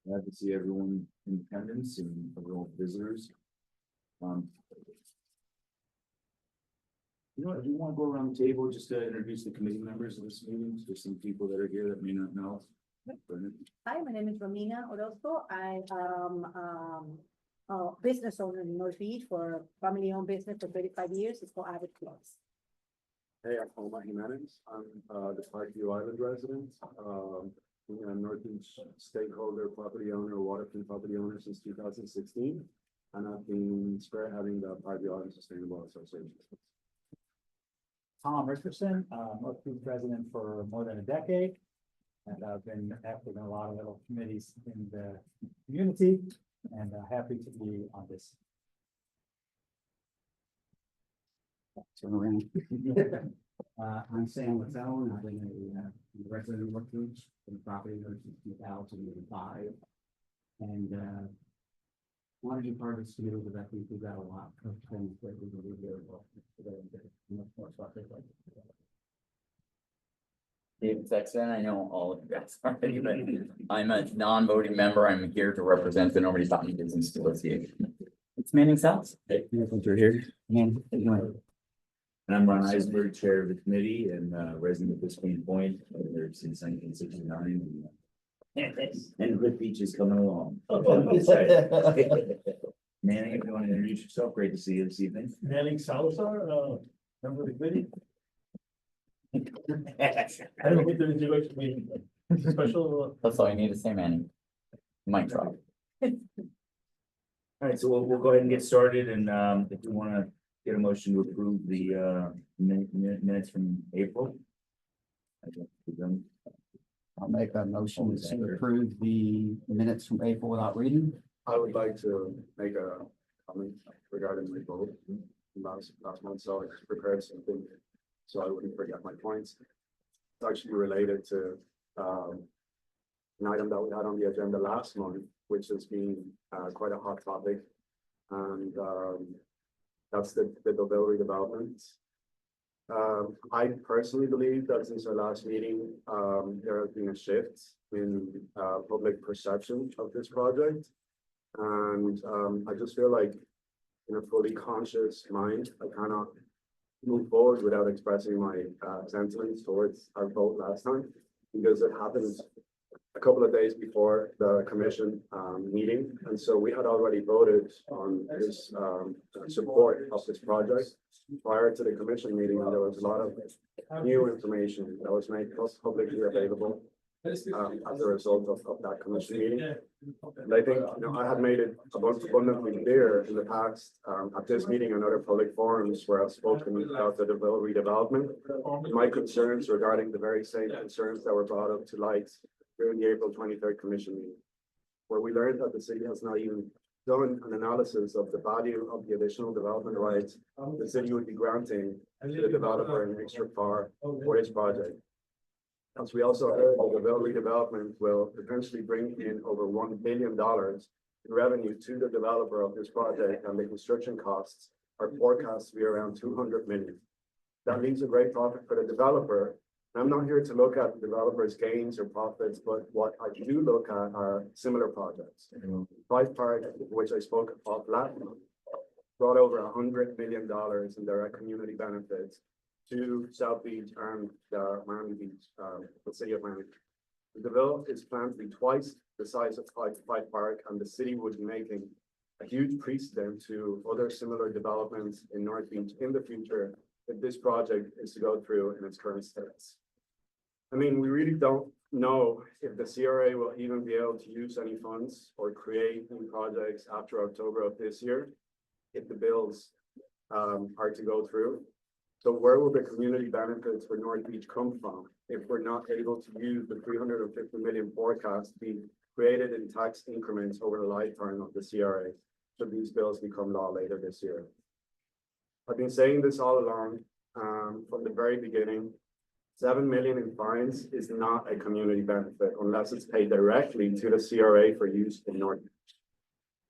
Glad to see everyone in attendance and everyone visitors. You know what, do you want to go around the table just to introduce the committee members of this meeting? There's some people that are here that may not know. Hi, my name is Romina Orozco. I am a business owner in North Beach for family-owned business for 35 years. It's called Avid Clubs. Hey, I'm Omar Jimenez. I'm the Parkview Island resident. I'm North Beach stakeholder, property owner, waterfront property owner since 2016. And I've been spearheading the Parkview Island Sustainable Association. Tom Richardson, North Beach resident for more than a decade. And I've been active in a lot of little committees in the community and happy to be on this. Turn around. I'm Sam Lattell, and I've been a resident of North Beach, been property owner since 2005. And wanted to be part of this community because I think we've got a lot of things that we can do here. Much more stuff like that. David Sexton, I know all of you guys already, but I'm a non-voting member. I'm here to represent the Normandy County Business Association. It's Manning South. Hey, you're here. And I'm Ron Eisberg, chair of the committee and resident of Biscayne Point, there since 1969. And Good Beach is coming along. Manning, if you want to introduce yourself, great to see you this evening. Manning Salazar, member of the committee. I don't think there is a meeting. Special. That's all you need to say, Manning. Mic drop. All right, so we'll go ahead and get started, and if you want to get a motion to approve the minutes from April. I'll make a motion to approve the minutes from April without reading. I would like to make a comment regarding the vote last month, so I just prepared something so I wouldn't forget my points. It's actually related to an item that we had on the agenda last month, which has been quite a hot topic, and that's the Deauville redevelopment. I personally believe that since our last meeting, there has been a shift in public perception of this project. And I just feel like in a fully conscious mind, I cannot move forward without expressing my sentiments towards our vote last time, because it happened a couple of days before the commission meeting. And so we had already voted on this support of this project prior to the commission meeting, and there was a lot of new information that was made publicly available as a result of that commission meeting. And I think, I had made it abundantly clear in the past at this meeting and other public forums where I've spoken about the Deauville redevelopment, my concerns regarding the very same concerns that were brought up to light during the April 23rd commission meeting, where we learned that the city has not even done an analysis of the value of the additional development rights the city would be granting to the developer in extra far for this project. As we also heard, the Deauville redevelopment will potentially bring in over $1 billion in revenue to the developer of this project, and the construction costs are forecast to be around $200 million. That leaves a great profit for the developer. I'm not here to look at the developer's gains or profits, but what I do look at are similar projects. Five Park, which I spoke of last month, brought over $100 million in direct community benefits to South Beach and Miami Beach, the city of Miami. The Deauville is planned to be twice the size of Five Park, and the city would be making a huge precedent to other similar developments in North Beach in the future if this project is to go through in its current status. I mean, we really don't know if the CRA will even be able to use any funds or create new projects after October of this year, if the bills are to go through. So where will the community benefits for North Beach come from if we're not able to use the 350 million forecast to be created in tax increments over the lifetime of the CRA, should these bills become law later this year? I've been saying this all along from the very beginning. 7 million in fines is not a community benefit unless it's paid directly to the CRA for use in North Beach.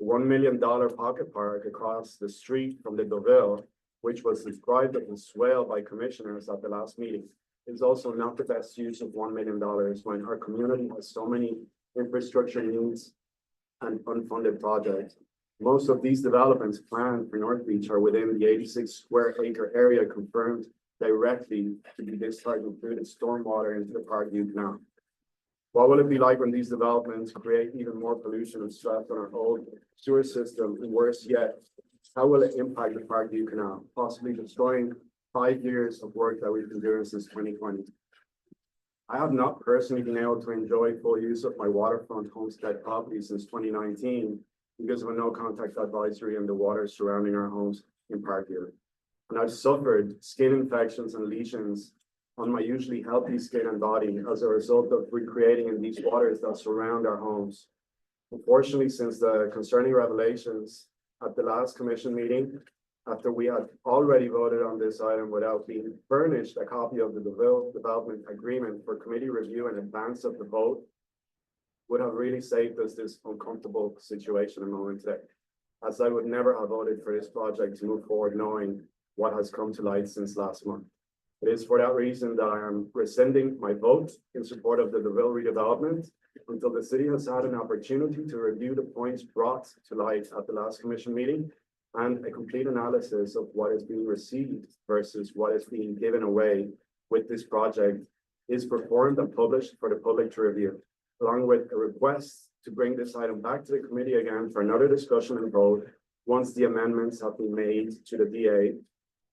$1 million pocket park across the street from the Deauville, which was described as a swale by commissioners at the last meeting, is also not the best use of $1 million when our community has so many infrastructure needs and unfunded projects. Most of these developments planned for North Beach are within the 86 square acre area confirmed directly to be discharged included stormwater into the Parkview Canal. What will it be like when these developments create even more pollution and stress on our old sewer system? And worse yet, how will it impact the Parkview Canal, possibly destroying 5 years of work that we've been doing since 2020? I have not personally been able to enjoy full use of my waterfront homestead property since 2019 because of a no contact advisory in the water surrounding our homes in Parkview. And I've suffered skin infections and lesions on my usually healthy skin and body as a result of recreating in these waters that surround our homes. Unfortunately, since the concerning revelations at the last commission meeting, after we had already voted on this item without being furnished a copy of the development agreement for committee review in advance of the vote, would have really saved us this uncomfortable situation a moment today, as I would never have voted for this project to move forward knowing what has come to light since last month. It is for that reason that I am rescinding my vote in support of the DeVille redevelopment until the city has had an opportunity to review the points brought to light at the last commission meeting and a complete analysis of what is being received versus what is being given away with this project is performed and published for the public to review, along with a request to bring this item back to the committee again for another discussion and vote once the amendments have been made to the DA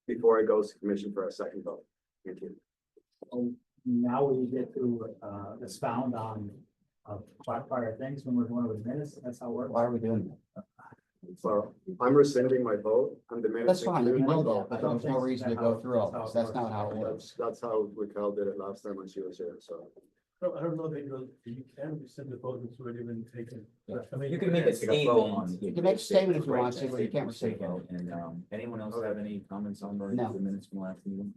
before it goes to commission for a second vote. Thank you. Now we get to expound on prior things when we're going over the minutes. That's how it works. Why are we doing that? So I'm rescinding my vote and the minutes. That's fine, you include my know vote. that, but there's no reason to go through all this. That's not how it works. That's how Raquel did it last time when she was here, so. I don't know that you can rescind the vote that's already been taken. I mean, You can make a statement. You can make a statement if you want to, but you can't rescind Take it. And, anyone else have any comments on the No. minutes from last meeting?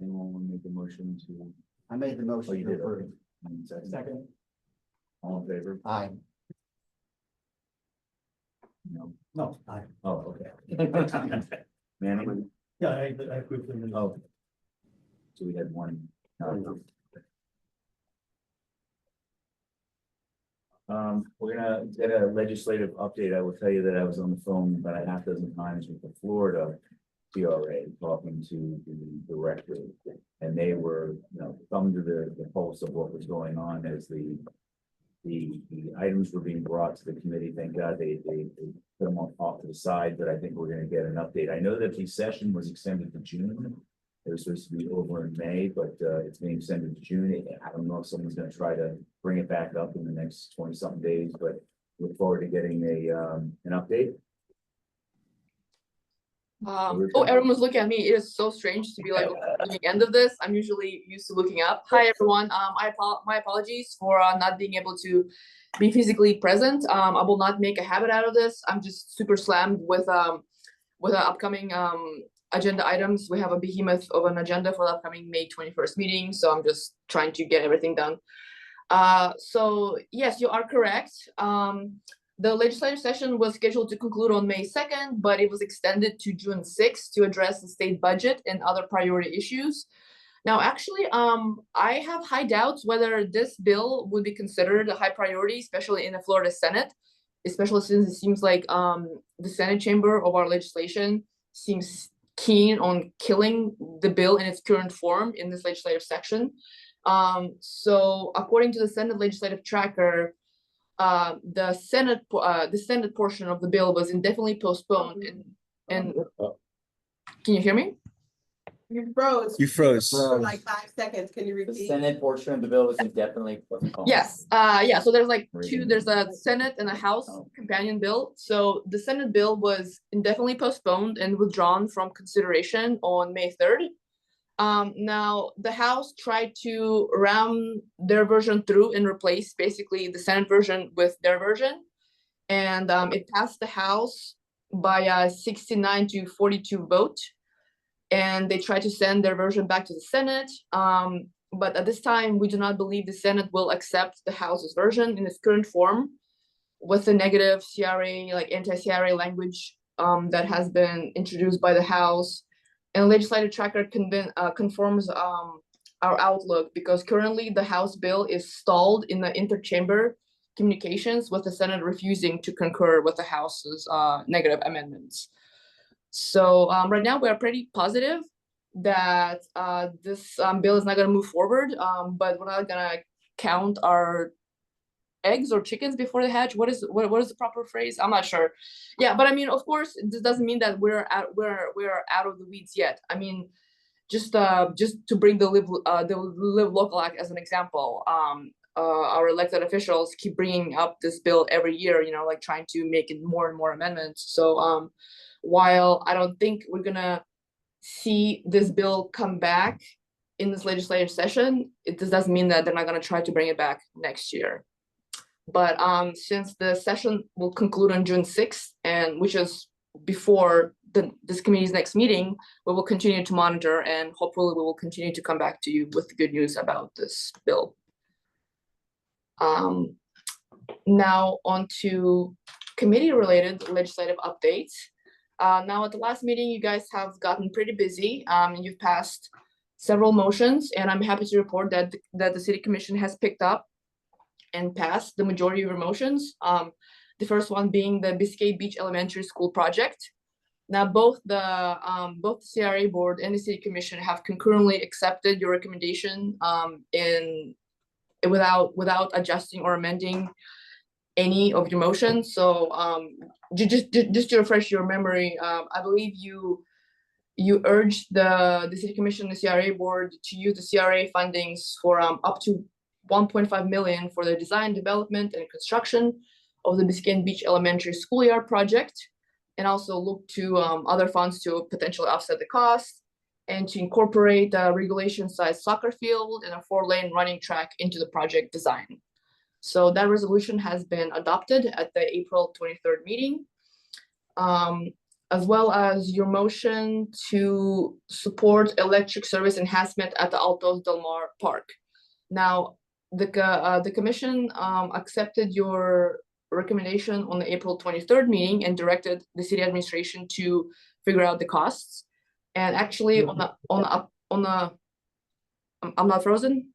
Anyone want to make a motion to? I made the Oh, motion you to did. approve. Okay. And Second. All in favor? Aye. No. No, aye. Oh, okay. Manny? yeah, I agree with them. Oh. So we had one. No. We're gonna get a legislative update. I will tell you that I was on the phone about a half dozen times with the Florida CRA talking to the director. And they were, thumb to the pulse of what was going on as the items were being brought to the committee. Thank God they put them off to the side, but I think we're gonna get an update. I know that the session was extended to June. It was supposed to be over in May, but it's being extended to June. I don't know if someone's gonna try to bring it back up in the next 20-something days, but look forward to getting an update. Everyone was looking at me. It is so strange to be like at the end of this. I'm usually used to looking up. Hi everyone. My apologies for not being able to be physically present. I will not make a habit out of this. I'm just super slammed with our upcoming agenda items. We have a behemoth of an agenda for the upcoming May 21st meeting, so I'm just trying to get everything done. So yes, you are correct. The legislative session was scheduled to conclude on May 2nd, but it was extended to June 6th to address the state budget and other priority issues. Now, actually, I have high doubts whether this bill would be considered a high priority, especially in the Florida Senate, especially since it seems like the Senate chamber of our legislation seems keen on killing the bill in its current form in this legislative section. So according to the Senate legislative tracker, the Senate portion of the bill was indefinitely postponed and can you hear me? You froze You froze. for like 5 seconds. Can you The repeat? Senate portion of the bill was indefinitely postponed. Yes, yeah, so there's like there's a Senate and a House companion bill. So the Senate bill was indefinitely postponed and withdrawn from consideration on May 3rd. Now the House tried to ram their version through and replace basically the Senate version with their version. And it passed the House by a 69 to 42 vote. And they tried to send their version back to the Senate. But at this time, we do not believe the Senate will accept the House's version in its current form with the negative CRA, like anti-CRA language that has been introduced by the House. And legislative tracker confirms our outlook because currently the House bill is stalled in the interchamber communications with the Senate refusing to concur with the House's negative amendments. So right now we're pretty positive that this bill is not going to move forward, but we're not going to count our eggs or chickens before they hatch. What is the proper phrase? I'm not sure. Yeah, but I mean, of course, this doesn't mean that we're out of the weeds yet. I mean, just to bring the Live Local Act as an example, our elected officials keep bringing up this bill every year, you know, like trying to make it more and more amendments. So while I don't think we're gonna see this bill come back in this legislative session, this doesn't mean that they're not gonna try to bring it back next year. But since the session will conclude on June 6th, and which is before this committee's next meeting, we will continue to monitor, and hopefully we will continue to come back to you with good news about this bill. Now on to committee-related legislative updates. Now at the last meeting, you guys have gotten pretty busy. You've passed several motions, and I'm happy to report that the City Commission has picked up and passed the majority of your motions. The first one being the Biscayne Beach Elementary School project. Now both the CRA board and the City Commission have concurrently accepted your recommendation without adjusting or amending any of your motions. So just to refresh your memory, I believe you urged the City Commission and the CRA board to use the CRA fundings for up to 1.5 million for the design, development, and construction of the Biscayne Beach Elementary Schoolyard project, and also look to other funds to potentially offset the cost, and to incorporate a regulation-sized soccer field and a 4-lane running track into the project design. So that resolution has been adopted at the April 23rd meeting, as well as your motion to support electric service enhancement at the Altos Del Mar Park. Now, the commission accepted your recommendation on the April 23rd meeting and directed the city administration to figure out the costs. And actually, on the I'm not frozen.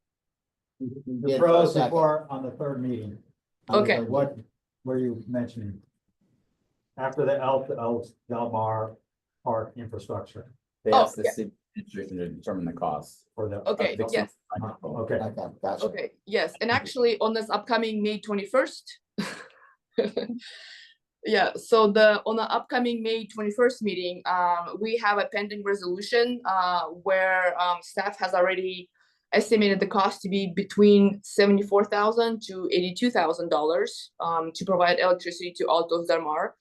The pros before on the third meeting. Okay. What were you mentioning? After the Altos Del Mar Park infrastructure They Oh, asked the yeah. city administration to determine the cost. for the. Okay, yes. Okay. Gotcha. Okay, yes, and actually on this upcoming May 21st. Yeah, so on the upcoming May 21st meeting, we have a pending resolution where staff has already estimated the cost to be between $74,000 to $82,000 to provide electricity to Altos Del Mar.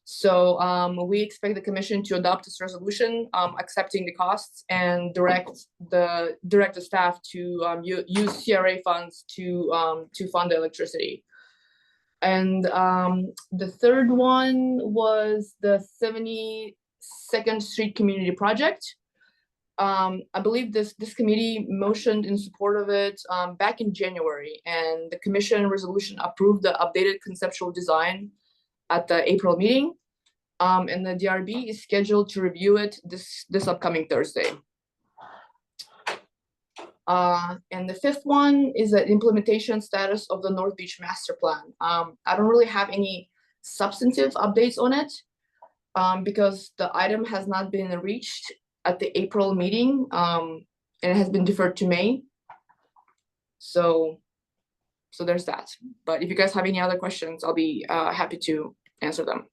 So we expect the commission to adopt this resolution, accepting the costs, and direct the staff to use CRA funds to fund the electricity. And the third one was the 72nd Street Community Project. I believe this committee motioned in support of it back in January, and the commission resolution approved the updated conceptual design at the April meeting. And the DRB is scheduled to review it this upcoming Thursday. And the fifth one is the implementation status of the North Beach Master Plan. I don't really have any substantive updates on it because the item has not been reached at the April meeting, and it has been deferred to May. So there's that. But if you guys have any other questions, I'll be happy to answer them.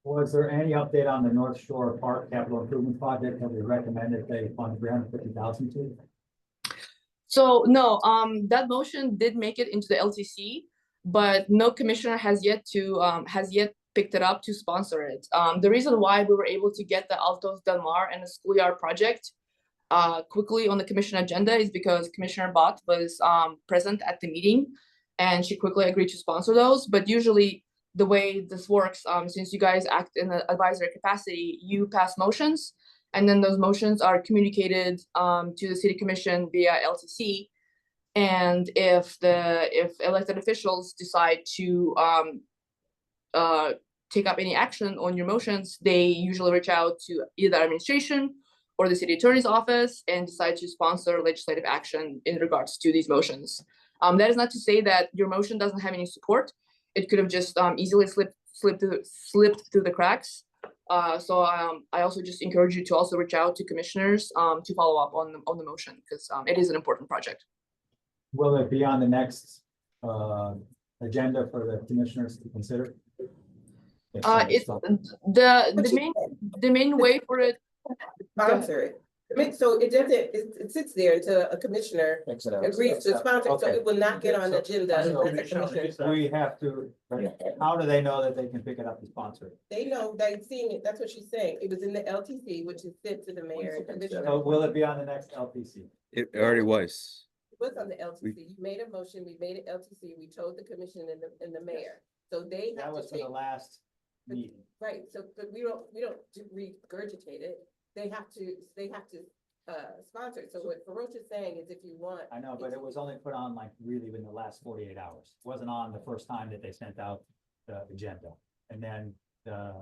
Was there any update on the North Shore Park capital improvement project that we recommended they fund $350,000 to? So no, that motion did make it into the LTC, but no commissioner has yet picked it up to sponsor it. The reason why we were able to get the Altos Del Mar and the schoolyard project quickly on the commission agenda is because Commissioner Bott was present at the meeting, and she quickly agreed to sponsor those. But usually the way this works, since you guys act in an advisory capacity, you pass motions, and then those motions are communicated to the city commission via LTC. And if elected officials decide to take up any action on your motions, they usually reach out to either administration or the city attorney's office and decide to sponsor legislative action in regards to these motions. That is not to say that your motion doesn't have any support. It could have just easily slipped through the cracks. So I also just encourage you to also reach out to commissioners to follow up on the motion, because it is an important project. Will it be on the next agenda for the commissioners to consider? It's the main way for it. Sponsor it. I mean, so it doesn't, it sits there until a commissioner agrees to sponsor, it, so it will not get on the agenda. unless a commissioner- We have to, how do they know that they can pick it up and sponsor it? They know, they've seen it, that's what she's saying, it was in the LTC, which is sent to the mayor and commissioner. So will it be on the next LPC? It already was. It was on the LTC, you made a motion, we made it LTC, we told the commission and the mayor, so they That have was to for take, the last meeting. right, so, but we don't regurgitate it. They have to sponsor it, so what Faroche is saying is if you want. I know, but it was only put on like really in the last 48 hours. It wasn't on the first time that they sent out the agenda. And then the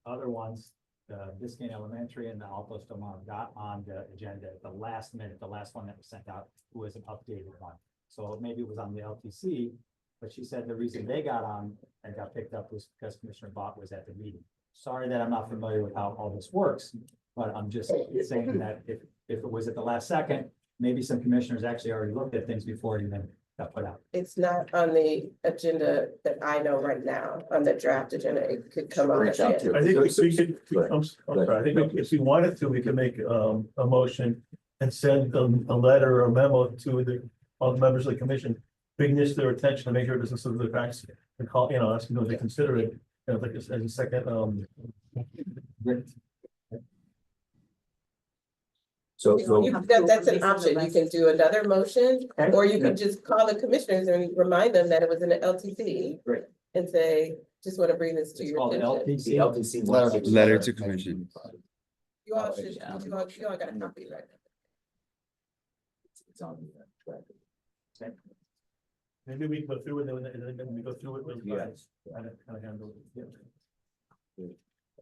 other ones, the Biscayne Elementary and the Altos Tomar got on the agenda at the last minute. The last one that was sent out was an updated one. So maybe it was on the LTC, but she said the reason they got on and got picked up was because Commissioner Bott was at the meeting. Sorry that I'm not familiar with how all this works, but I'm just saying that if it was at the last second, maybe some commissioners actually already looked at things before it even got put out. It's not on the agenda that I know right now, on the draft agenda, it could come on. Reach out again. to- I think we could, I'm sorry, I think if we wanted to, we could make a motion and send a letter or a memo to all the members of the commission, bring this to their attention to make sure it doesn't slip through the cracks and call, ask them to consider it, like as a second, So, That's an option, you can do another motion, or you can just call the commissioners and remind them that it was in the LTC. Right. And say, just want to bring this to It's your called an attention. the LPC. LTC. Letter to commission. You all should, you all got a copy, right? It's on the track. maybe we can go through it, and then we go through it. Yes. Kind of handle it. Yeah.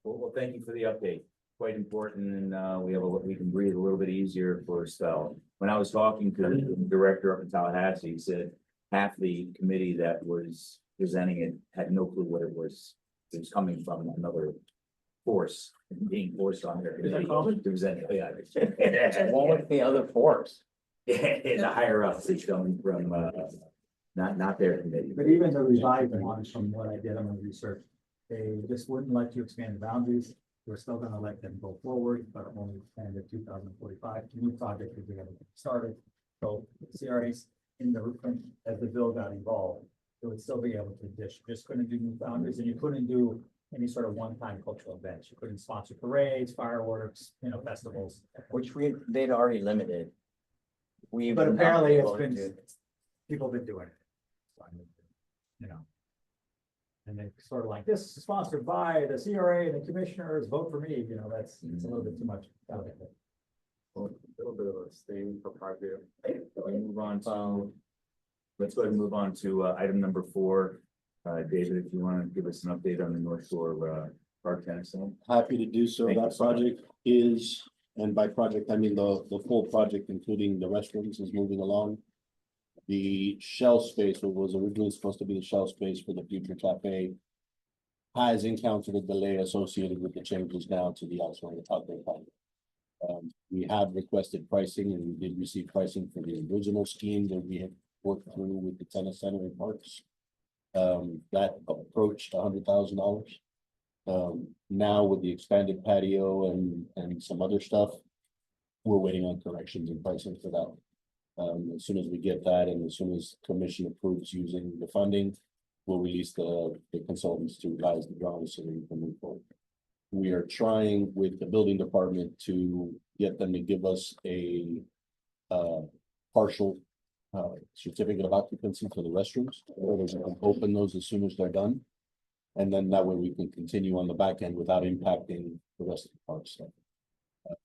Well, thank you for the update. Quite important, and we can breathe a little bit easier for a spell. When I was talking to the director up in Tallahassee, he said half the committee that was presenting it had no clue what it was. It was coming from another force, being forced on their committee. There was any, What was the other force? the higher ups, it's coming from, not their committee. But even the revised ones, from what I did on my research, they just wouldn't let you expand the boundaries. We're still gonna let them go forward, but only expand to 2045. The new project will be able to get started. So CRA's in the, as the bill got involved, it would still be able to just couldn't do new boundaries, and you couldn't do any sort of one-time cultural events. You couldn't sponsor parades, fireworks, festivals. Which they'd already limited. But apparently it's been, people have been doing it. And they sort of like, this is sponsored by the CRA and the commissioners, vote for me, it's a little bit too much. A little bit of a stain for private. We move on to, let's go ahead and move on to item number 4. David, if you want to give us an update on the North Shore Park Tennis Center. Happy to do so. Thank you That so much. project is, and by project, I mean the full project, including the restrooms, is moving along. The shell space, what was originally supposed to be the shell space for the future cafe, has encountered a delay associated with the changes now to the outdoor patio. We have requested pricing, and we did receive pricing for the original scheme that we had worked through with the tennis center and parks. That approached $100,000. Now with the expanded patio and some other stuff, we're waiting on corrections and pricing for that. As soon as we get that, and as soon as commission approves using the funding, we'll release the consultants to revise the drawings so that we can move forward. We are trying with the building department to get them to give us a partial certificate of occupancy for the restrooms, or we can open those as soon as they're done. And then that way we can continue on the back end without impacting the rest of the park stuff.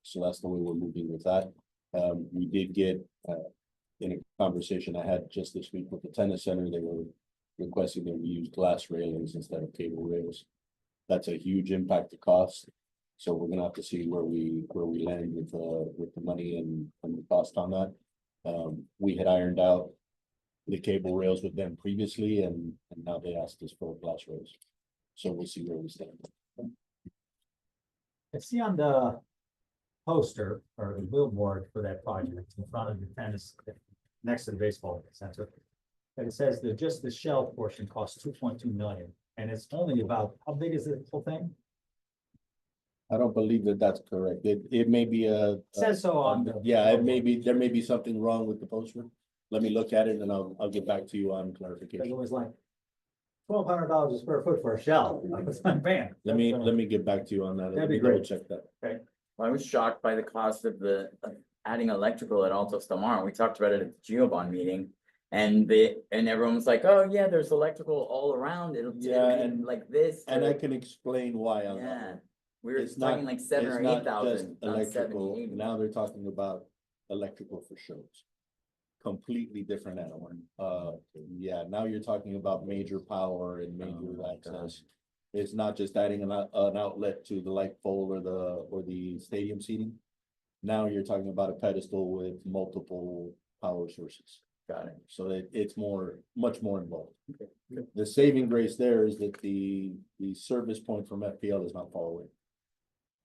So that's the way we're moving with that. We did get, in a conversation I had just this week with the tennis center, they were requesting that we use glass railings instead of cable rails. That's a huge impact to cost. So we're gonna have to see where we land with the money and the cost on that. We had ironed out the cable rails with them previously, and now they asked us for glass rails. So we'll see where we stand. I see on the poster or the billboard for that project in front of the tennis, next to the baseball center. That it says that just the shell portion costs 2.2 million, and it's only about, how big is the whole thing? I don't believe that that's correct. It may be It says so on the. yeah, it may be, there may be something wrong with the poster. Let me look at it and I'll get back to you on It clarification. was like $1,200 a square foot for a shell. I was like, man. Let me get back to you on that. That'd Let be me double great. check that. I was shocked by the cost of adding electrical at Altos Del Mar. We talked about it at the Geobond meeting. And everyone was like, oh yeah, there's electrical all around. It'll Yeah, be and- like this. And I can explain why on Yeah, that. we were It's not- talking like 7 It's or not 8,000, just not electrical. 70, 80. Now they're talking about electrical for shows. Completely different animal. Yeah, now you're talking about major power and major access. It's not just adding an outlet to the light pole or the stadium seating. Now you're talking about a pedestal with multiple power sources. Got it. So it's much more involved. The saving grace there is that the service point from FPL is not far away.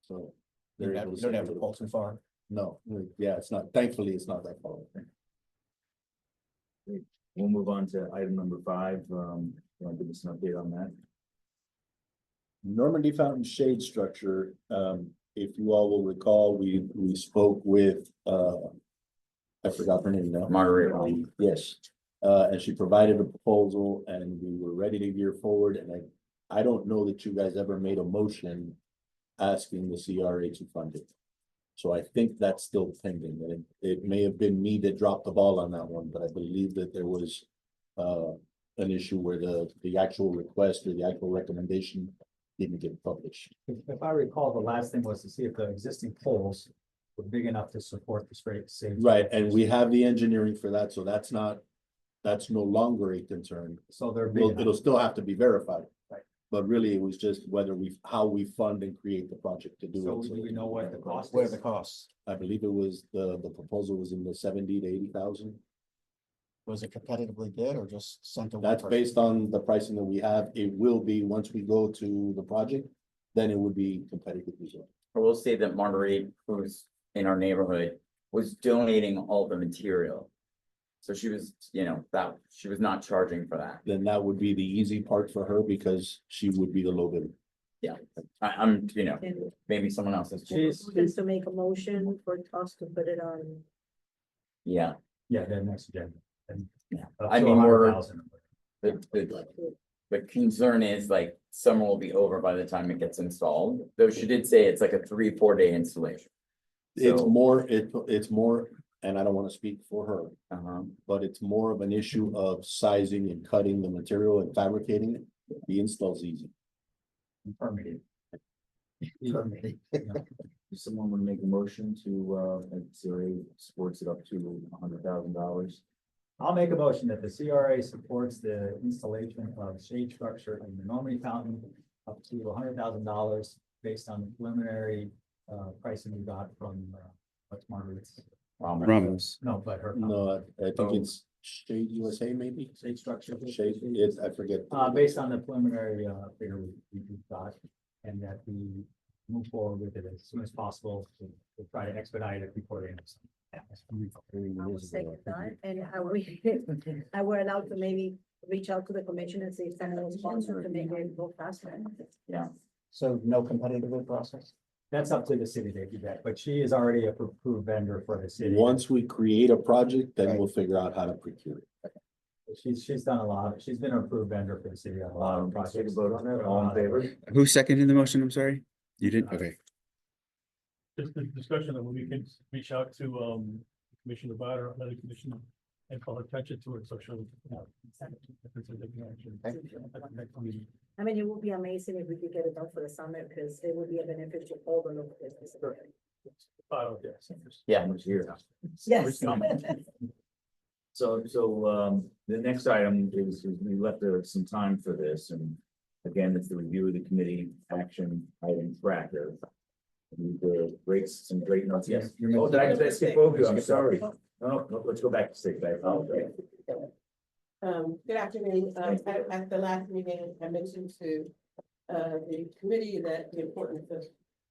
So. they're able to don't have save to it. pull too far. No, yeah, it's not, thankfully, it's not that far away. We'll move on to item number 5. You want to give us an update on that? Normandy Fountain shade structure, if you all will recall, we spoke with, I forgot her name now. Marguerite. Yes, and she provided a proposal and we were ready to gear forward, and I don't know that you guys ever made a motion asking the CRA to fund it. So I think that's still pending, and it may have been me that dropped the ball on that one, but I believe that there was an issue where the actual request or the actual recommendation didn't get published. If I recall, the last thing was to see if the existing poles were big enough to support the straight safety. Right, and we have the engineering for that, so that's no longer a concern. So they're big Well, enough. it'll still have to be verified. Right. But really, it was just how we fund and create the project to do So it. do we know what the cost What are is? the costs? I believe it was, the proposal was in the 70 to 80,000. Was it competitively bid or just sent to? one That's person? based on the pricing that we have. It will be, once we go to the project, then it would be competitive as well. I will say that Marguerite, who's in our neighborhood, was donating all the material. So she was, she was not charging for that. Then that would be the easy part for her because she would be the low bidder. I'm, maybe someone else is. She's, Just to make a motion for us to put it on. Yeah, yeah, the next agenda. And Yeah. up I to mean, we're- 100,000. the concern is like summer will be over by the time it gets installed, though she did say it's like a 3-4 day installation. It's So- more, and I don't want to speak for her, but it's more of an issue of sizing and cutting the material and fabricating it. The install's easy. Permitted. Does someone want to make a motion to, CRA supports it up to $100,000? I'll make a motion that the CRA supports the installation of shade structure in the Normandy Fountain up to $100,000 based on the preliminary pricing we got from what's Margaret's? Ramos. No, but her. No, I think it's Shade USA maybe, Shade structure. Shade, it's, I forget. Based on the preliminary figure we got, and that we move forward with it as soon as possible to try to expedite it before the end of summer. I will second that, and we're allowed to maybe reach out to the commission and see if someone will sponsor to make it go faster. Yeah, So no competitive bid process? That's up to the city to do that, but she is already a approved vendor for the city. Once we create a project, then we'll figure out how to procure it. She's done a lot. She's been an approved vendor for the city on a lot of Let's take a projects. vote on that. All in favor? Who seconded the motion? I'm sorry. You did? Okay. Just the discussion that we can reach out to, Commissioner Biden or another commissioner and call attention to it, so she'll. If it's a different action. At the next meeting. I mean, it would be amazing if we could get it done for the summer, because it would be a benefit to all the local businesses. Yes. Yeah. I'm here. Yes. So, the next item is we left some time for this, and again, it's the review of the committee action item tracker. Some great notes, yes. Oh, did I skip over you? I'm sorry. No, let's go back to 6. I apologize. Good afternoon. At the last meeting, I mentioned to the committee that the importance of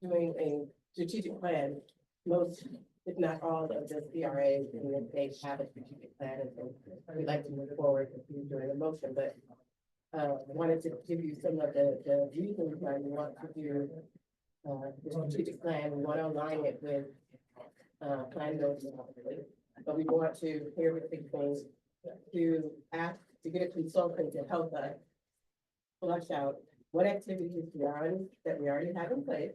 doing a strategic plan. Most, if not all, of the CRAs, and that they have a strategic plan, and so we'd like to move forward with you during the motion, but I wanted to give you some of the reasons why we want to do the strategic plan. We want to align it with plan goals, but we want to hear what big things to ask to get a consultant to help us flush out what activities that we already have in place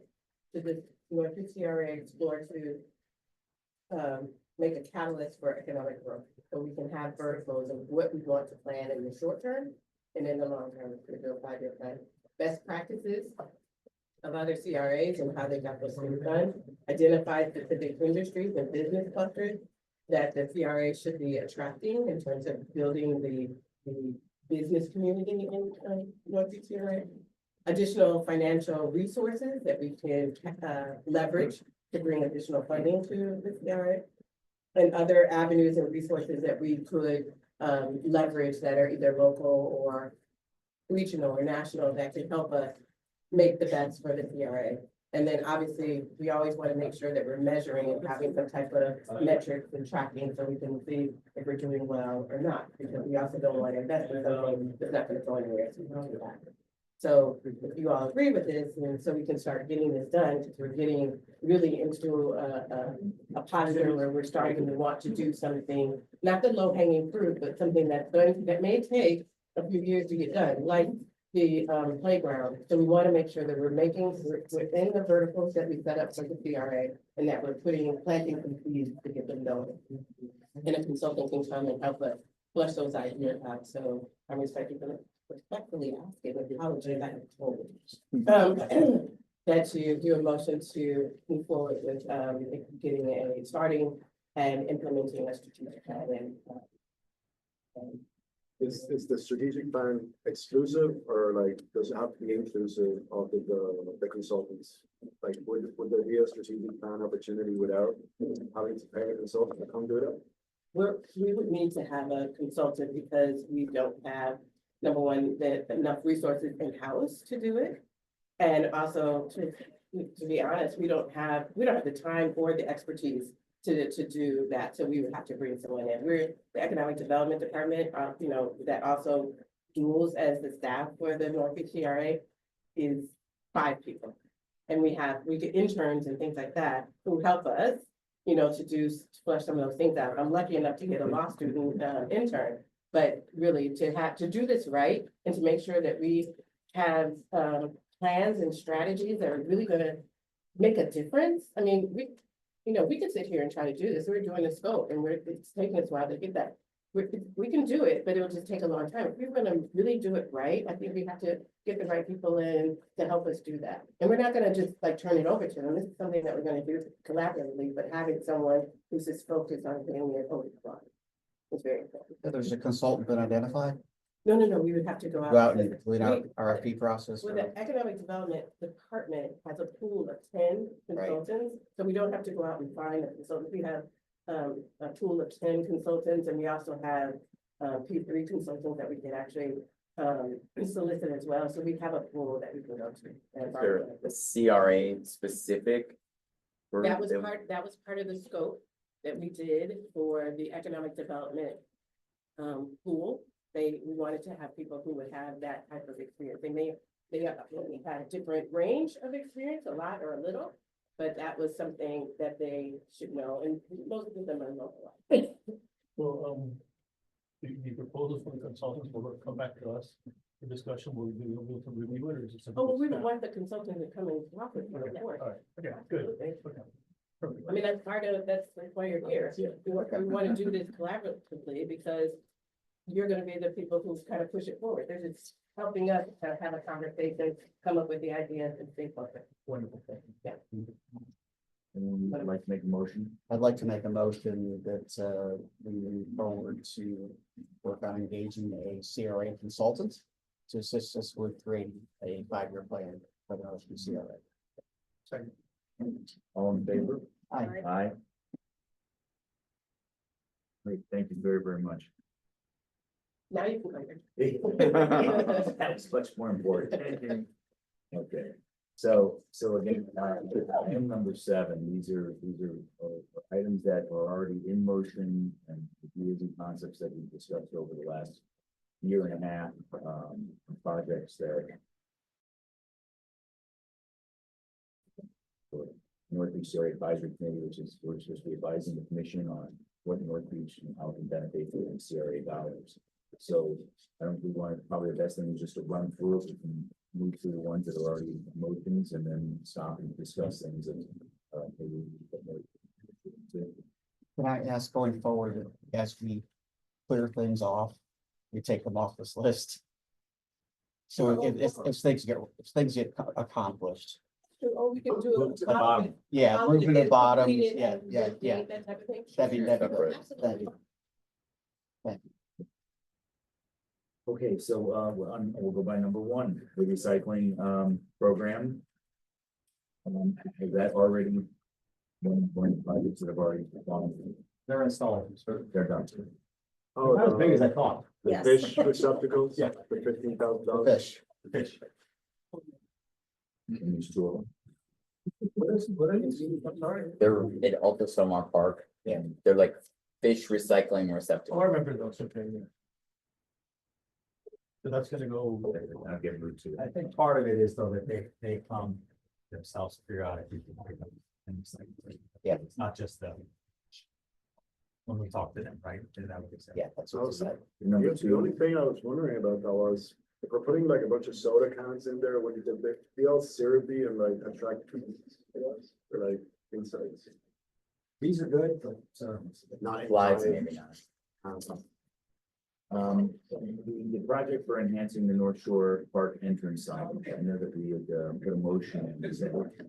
to the Northeast CRA explore to make a catalyst for economic growth. So we can have verticals of what we want to plan in the short term and in the long term to do a 5-year plan. Best practices of other CRAs and how they got those things done, identify specific industries and business clusters that the CRA should be attracting in terms of building the business community in Northeast CRA. Additional financial resources that we can leverage to bring additional funding to the CRA. And other avenues and resources that we could leverage that are either local or regional or national that can help us make the best for the CRA. And then obviously, we always want to make sure that we're measuring and having some type of metrics and tracking so we can see if we're doing well or not. Because we also don't want to invest in something that's not going to go anywhere. So we don't do that. So if you all agree with this, and so we can start getting this done, because we're getting really into a posture where we're starting to want to do something, not the low hanging fruit, but something that may take a few years to get done, like the playground. So we want to make sure that we're within the verticals that we set up for the CRA, and that we're planting some seeds to get them going. And a consultant can come and help us flush those ideas out. So I'm respectfully asking with apologies, I have told that you do a motion to move forward with starting and implementing a strategic plan. Is the strategic plan exclusive, or like, does it have to be inclusive of the consultants? Like, would there be a strategic plan opportunity without having to pay a consultant to come do it? We would need to have a consultant because we don't have, number one, enough resources in-house to do it. And also, to be honest, we don't have the time or the expertise to do that. So we would have to bring someone in. We're the Economic Development Department, that also duels as the staff for the Northeast CRA is 5 people. And we get interns and things like that who help us, to flesh some of those things out. I'm lucky enough to get a law student intern, but really to do this right and to make sure that we have plans and strategies that are really going to make a difference. I mean, we can sit here and try to do this. We're doing a scope and it's taking us a while to get that. We can do it, but it'll just take a long time. If we're going to really do it right, I think we have to get the right people in to help us do that. And we're not going to just turn it over to them. This is something that we're going to do collaboratively, but having someone who's just focused on getting their own plan is very important. So there's a consultant been identified, No, we would have to go out. go out and complete our RFP process. Well, the Economic Development Department has a pool of 10 consultants, so we don't have to go out and find a consultant. We have a pool of 10 consultants, and we also have P3 consultants that we can actually solicit as well. So we have a pool that we can go to. Is there a CRA specific? That was part of the scope that we did for the Economic Development pool. We wanted to have people who would have that type of experience. They had a different range of experience, a lot or a little, but that was something that they should know, and most of them are localized. Well, the proposals from the consultants will come back to us for discussion. Will we be able to review it, or is it something? Oh, we would want the consultant to come and talk with you. Okay, all right, okay, good. Absolutely. Okay. Perfect. I mean, that's why you're here. We want to do this collaboratively because you're going to be the people who kind of push it forward. They're just helping us kind of have a conversation, come up with the ideas and stay focused. Wonderful. Yeah. And I'd like to make a motion. I'd like to make a motion that we move forward to work on engaging a CRA consultant to assist us with creating a 5-year plan for the Northeast CRA. Second. All in favor? Aye. Aye. Great, thank you very, very much. Now you can go there. That's much more important. Okay, so again, item number 7, these are items that are already in motion and ideas and concepts that we've discussed over the last year and a half, projects that for North Beach Area Advisory Committee, which is, we're supposed to be advising the commission on what North Beach and how it can benefit from the CRA dollars. So I don't think we want, probably the best thing is just to run through it and move through the ones that are already in motions and then stop and discuss things and maybe. Can I ask going forward, as we clear things off, we take them off this list? So if things get accomplished, Or we can do it. To the bottom. yeah, How we moving the get bottom, completed yeah, and yeah, yeah. That type of thing. That'd be good. Absolutely. Thank you. Okay, so we'll go by number 1, the recycling program. Is that already one projects that have already gone? They're installed. They're done. Oh, Not as big as I the thought. Yes. fish receptacles? Yeah. For $15,000. The fish. Fish. And these 2 of them. What are these? I'm sorry. They're at Alto Somar Park, and they're like fish recycling Oh, I receptacles. remember those, okay, yeah. So that's gonna go. I'll get moved to I it. think part of it is though that they come themselves periodically. to pick up and it's like- Yeah. It's not just the. When we talk to them, right? Is that what they said? Yeah, that's what you said. Number The only 2, thing I was wondering about that was, if we're putting like a bunch of soda cans in there, what do they feel syrupy and like attract people? Or like insects? These are good, but Not Flies, inside. maybe not. the project for enhancing the North Shore Park entrance sign, I know that we had put a motion.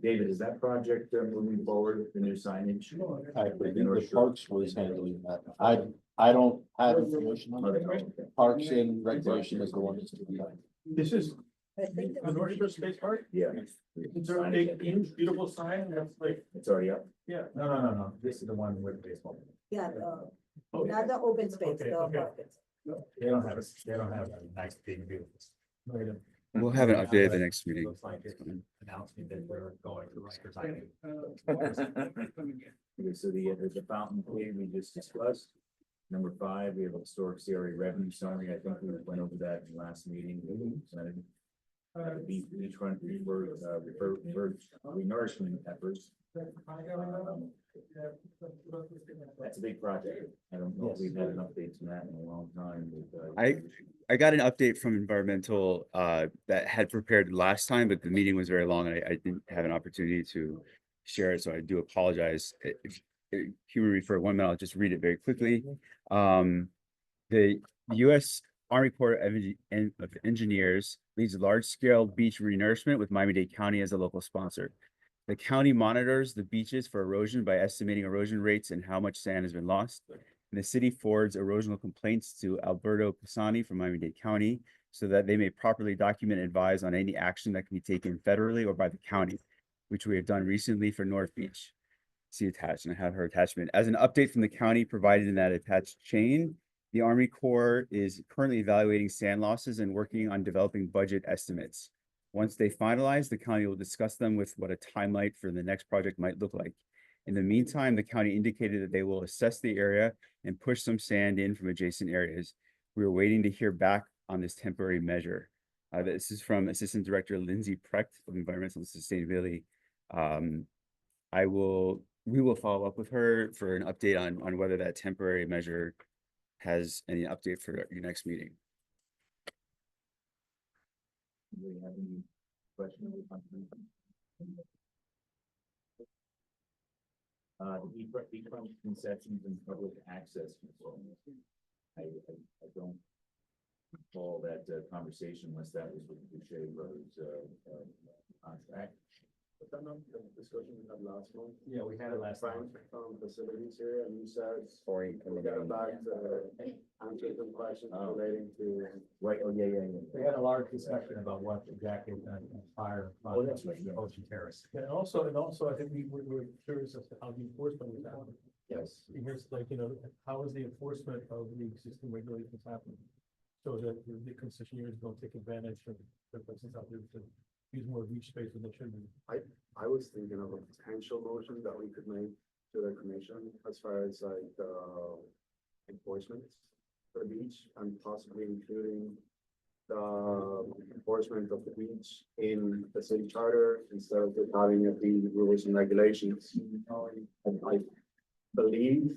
David, is that project moving forward, the new signage? I believe the Parks was handling that. I don't have information on it. Parks and Recreation is the one that's doing that. This is the North Shore Space Park. Yeah. It's a big, huge, beautiful sign. That's like, It's already up. yeah. No. This is the one with baseball. Yeah, Oh, not the open space, Okay, the okay. market. They don't have a nice big beautiful. We'll have an update at the next meeting. Looks like it's an announcement that we're going to recycling. Okay, so there's a fountain plea we just discussed. Number 5, we have a historic CRA revenue summary. I think we went over that in the last meeting. Beachfront renourishment efforts. That's a big project. I don't know if we've had an update to that in a long time. I got an update from environmental that had prepared last time, but the meeting was very long and I didn't have an opportunity to share it, so I do apologize. If you would refer 1 minute, I'll just read it very quickly. The U.S. Army Corps of Engineers leads large-scale beach renourishment with Miami-Dade County as a local sponsor. The county monitors the beaches for erosion by estimating erosion rates and how much sand has been lost. And the city forwards erosional complaints to Alberto Pisani from Miami-Dade County so that they may properly document and advise on any action that can be taken federally or by the county, which we have done recently for North Beach. See attached, and I have her attachment. As an update from the county provided in that attached chain, the Army Corps is currently evaluating sand losses and working on developing budget estimates. Once they finalize, the county will discuss them with what a timeline for the next project might look like. In the meantime, the county indicated that they will assess the area and push some sand in from adjacent areas. We are waiting to hear back on this temporary measure. This is from Assistant Director Lindsay Precht of Environmental Sustainability. We will follow up with her for an update on whether that temporary measure has any update for your next meeting. Do we have any questions? The beachfront concessions and public access. I don't recall that conversation unless that was with the Boucher Brothers contract. But then the discussion we had last month. Yeah, we had it last time. Facilities here, and you said Sorry, we'll get back to answer some questions relating to. Right, oh, yeah. We had a large discussion about what exactly is going to transpire Oh, that's right, yeah. Ocean Terrace. And also, I think we're curious as to how the enforcement is happening. Yes. Here's like, how is the enforcement of the existing regulations happening? so that the concessionaires don't take advantage of the places out there to use more beach space than they should be. I was thinking of a potential motion that we could make to the commission as far as like, enforcement for the beach and possibly including the enforcement of the beach in the city charter instead of it having it be rules and regulations. And I believe,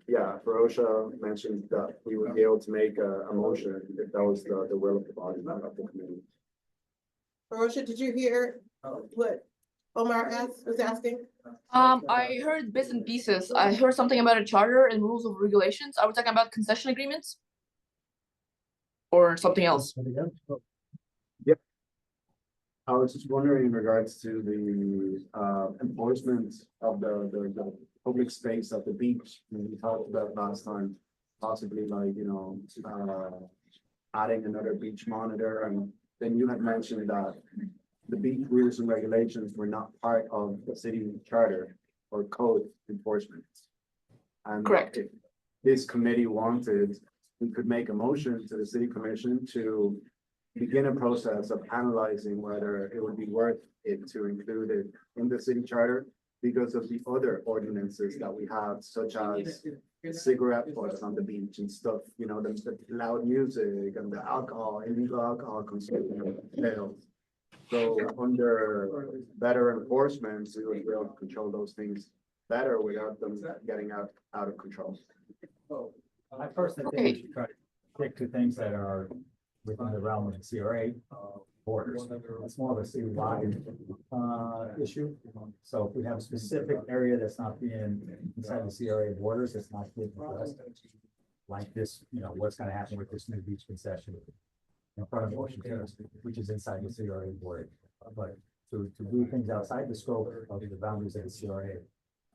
yeah, Ferosha mentioned that we would be able to make a motion if that was the will of the body of the committee. Rosha, did you hear what Omar was asking? I heard bits and pieces. I heard something about a charter and rules of regulations. Are we talking about concession agreements? Or something else? I was just wondering in regards to the enforcement of the public space at the beach, we talked about last time, possibly like, adding another beach monitor, and then you had mentioned that the beach rules and regulations were not part of the city charter or code enforcement. And Correct. if this committee wanted, we could make a motion to the city commission to begin a process of analyzing whether it would be worth it to include it in the city charter because of the other ordinances that we have, such as cigarette butts on the beach and stuff, the loud music and the alcohol, illegal alcohol consumption. So under better enforcement, we would be able to control those things better without them getting out of control. I personally think we should try to stick to things that are within the realm of the CRA borders. It's more of a citywide issue. So if we have a specific area that's not being inside the CRA borders, it's not being addressed. Like this, what's gonna happen with this new beach concession in front of Ocean Terrace, which is inside the CRA border. But to do things outside the scope of the boundaries of the CRA,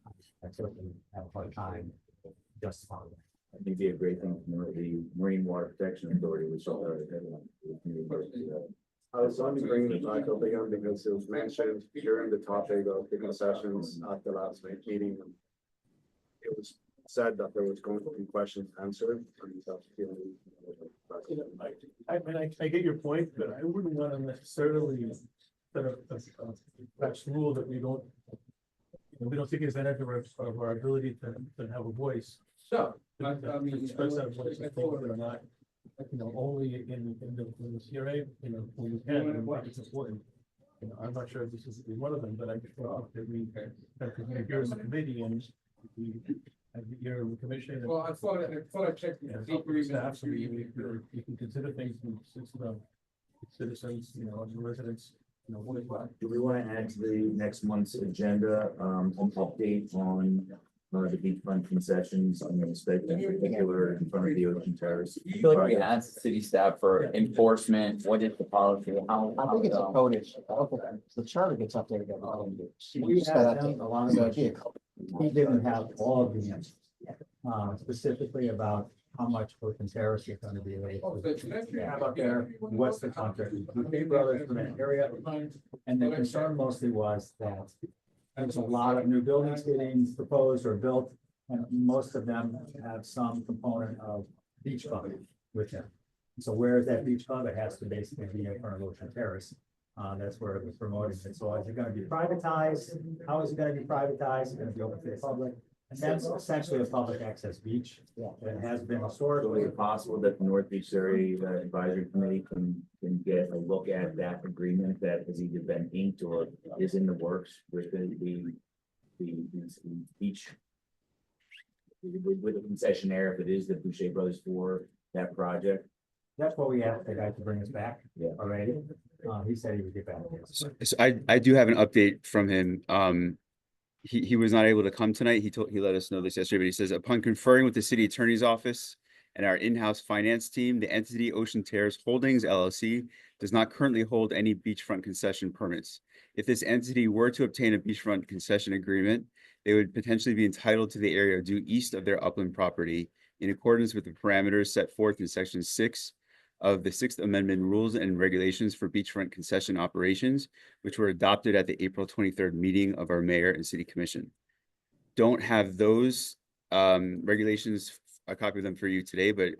I certainly have a hard time justifying that. I think it'd be a great thing for the Marine Water Protection Authority, which I was only bringing it back up again because it was mentioned during the topic of the concessions at the last meeting. It was said that there was going to be questions answered. I get your point, but I wouldn't want to necessarily set up a rule that we don't take advantage of our ability to have a voice. So, Express that voice, I think they're not, only in the CRA, when we can, and I think it's important. I'm not sure if this is one of them, but I just thought that we, here as a committee and we, you're in the commission. and- well, I thought I checked. Yeah, the agreement. staff, so you can consider things, citizens, residents, Do we want to add to the next month's agenda, an update on the beachfront concessions, in particular in front of the Ocean Terrace? I feel like we asked city staff for enforcement, what is the policy, how? I think it's a code issue. The charter gets updated every 10 years. We just gotta had him along take- the, he didn't have all of the answers. Specifically about how much Ocean Terrace is gonna be able to have up there, what's the contract with Big Brothers for that area. And the concern mostly was that there's a lot of new buildings getting proposed or built, and most of them have some component of beach club with them. So where is that beach club? It has to basically be in front of Ocean Terrace. That's where it was promoting it. So is it gonna be privatized? How is it gonna be privatized? Is it gonna be open to the public? And that's essentially a public access beach. It has been So is historically. it possible that the North Beach Area Advisory Committee can get a look at that agreement that has either been inked or is in the works with the beach? With the concessionaire, if it is the Boucher Brothers for that project? That's what we asked the guy to bring us back. Yeah. Already. He said he would get back to us. So I do have an update from him. He was not able to come tonight. He let us know this yesterday, but he says upon conferring with the city attorney's office and our in-house finance team, the entity Ocean Terrace Holdings LLC does not currently hold any beachfront concession permits. If this entity were to obtain a beachfront concession agreement, they would potentially be entitled to the area due east of their upland property in accordance with the parameters set forth in section 6 of the Sixth Amendment Rules and Regulations for Beachfront Concession Operations, which were adopted at the April 23rd meeting of our mayor and city commission. Don't have those regulations a copy of them for you today, but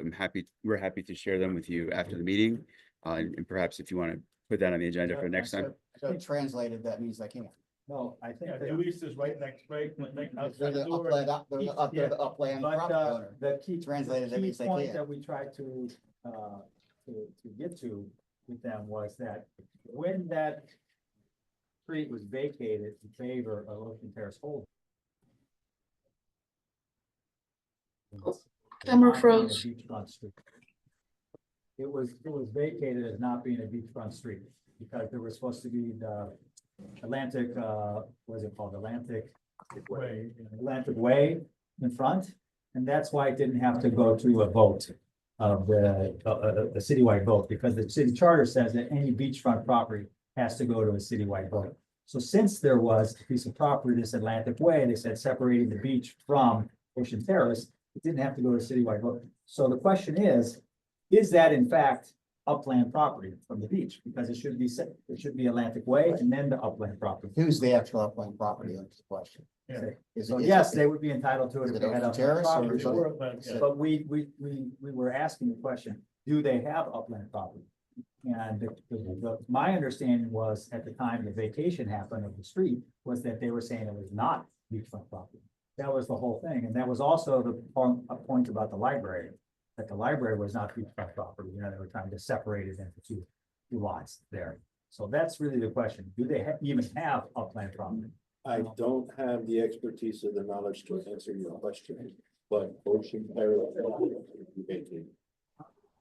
we're happy to share them with you after the meeting. And perhaps if you want to put that on the agenda for next time. So translated, that means I can't. No, I think. Yeah, that- Luis is right next, next They're outside the the door. upland, they're the Yeah. upland But, property owner. the key. Translated, that key means they point can't. that we tried to get to with them was that when that street was vacated in favor of Ocean Terrace Holdings. Camera not being a froze. beachfront street. It was vacated as not being a beachfront street because there was supposed to be the Atlantic, what is it called? Atlantic Way in front. And that's why it didn't have to go to a vote of a citywide vote, because the city charter says that any beachfront property has to go to a citywide vote. So since there was a piece of property, this Atlantic Way, they said separating the beach from Ocean Terrace, it didn't have to go to a citywide vote. So the question is that in fact upland property from the beach? Because it should be Atlantic Way and then the upland property. Who's the actual upland property? That's the question. Yeah. Is So it- yes, they would be entitled to it is if it they had Ocean upland Terrace or property. is it- Sure, but, yeah. But we were asking the question, do they have upland property? And my understanding was at the time the vacation happened of the street was that they were saying it was not beachfront property. That was the whole thing. And that was also a point about the library, that the library was not beachfront property. You know, they were trying to separate it into two lots there. So that's really the question. Do they even have upland property? I don't have the expertise or the knowledge to answer your question, but Ocean Terrace is vacated.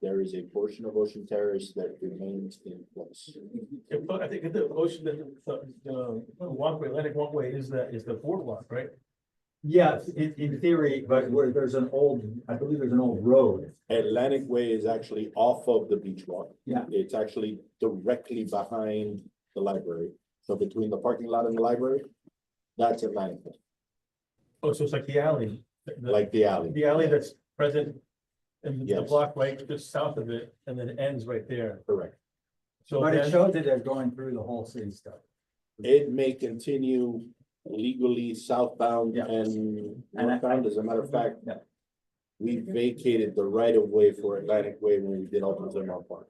There is a portion of Ocean Terrace that remains in place. But I think the ocean, the walkway, Atlantic walkway is the boardwalk, right? Yeah, in theory, but where there's I believe there's an old road. Atlantic Way is actually off of the beach walk. Yeah. It's actually directly behind the library. So between the parking lot and the library, that's Atlantic Way, Oh, so it's like the alley. like the alley. The alley that's present in the Yes. block right just south of it, and then it ends right there. Correct. So But it then, shows that they're going through the whole city stuff. It may continue legally southbound Yeah. and And I- northbound. As a matter of fact, Yeah. we vacated the right of way for Atlantic Way when we did Open Zimmer Park.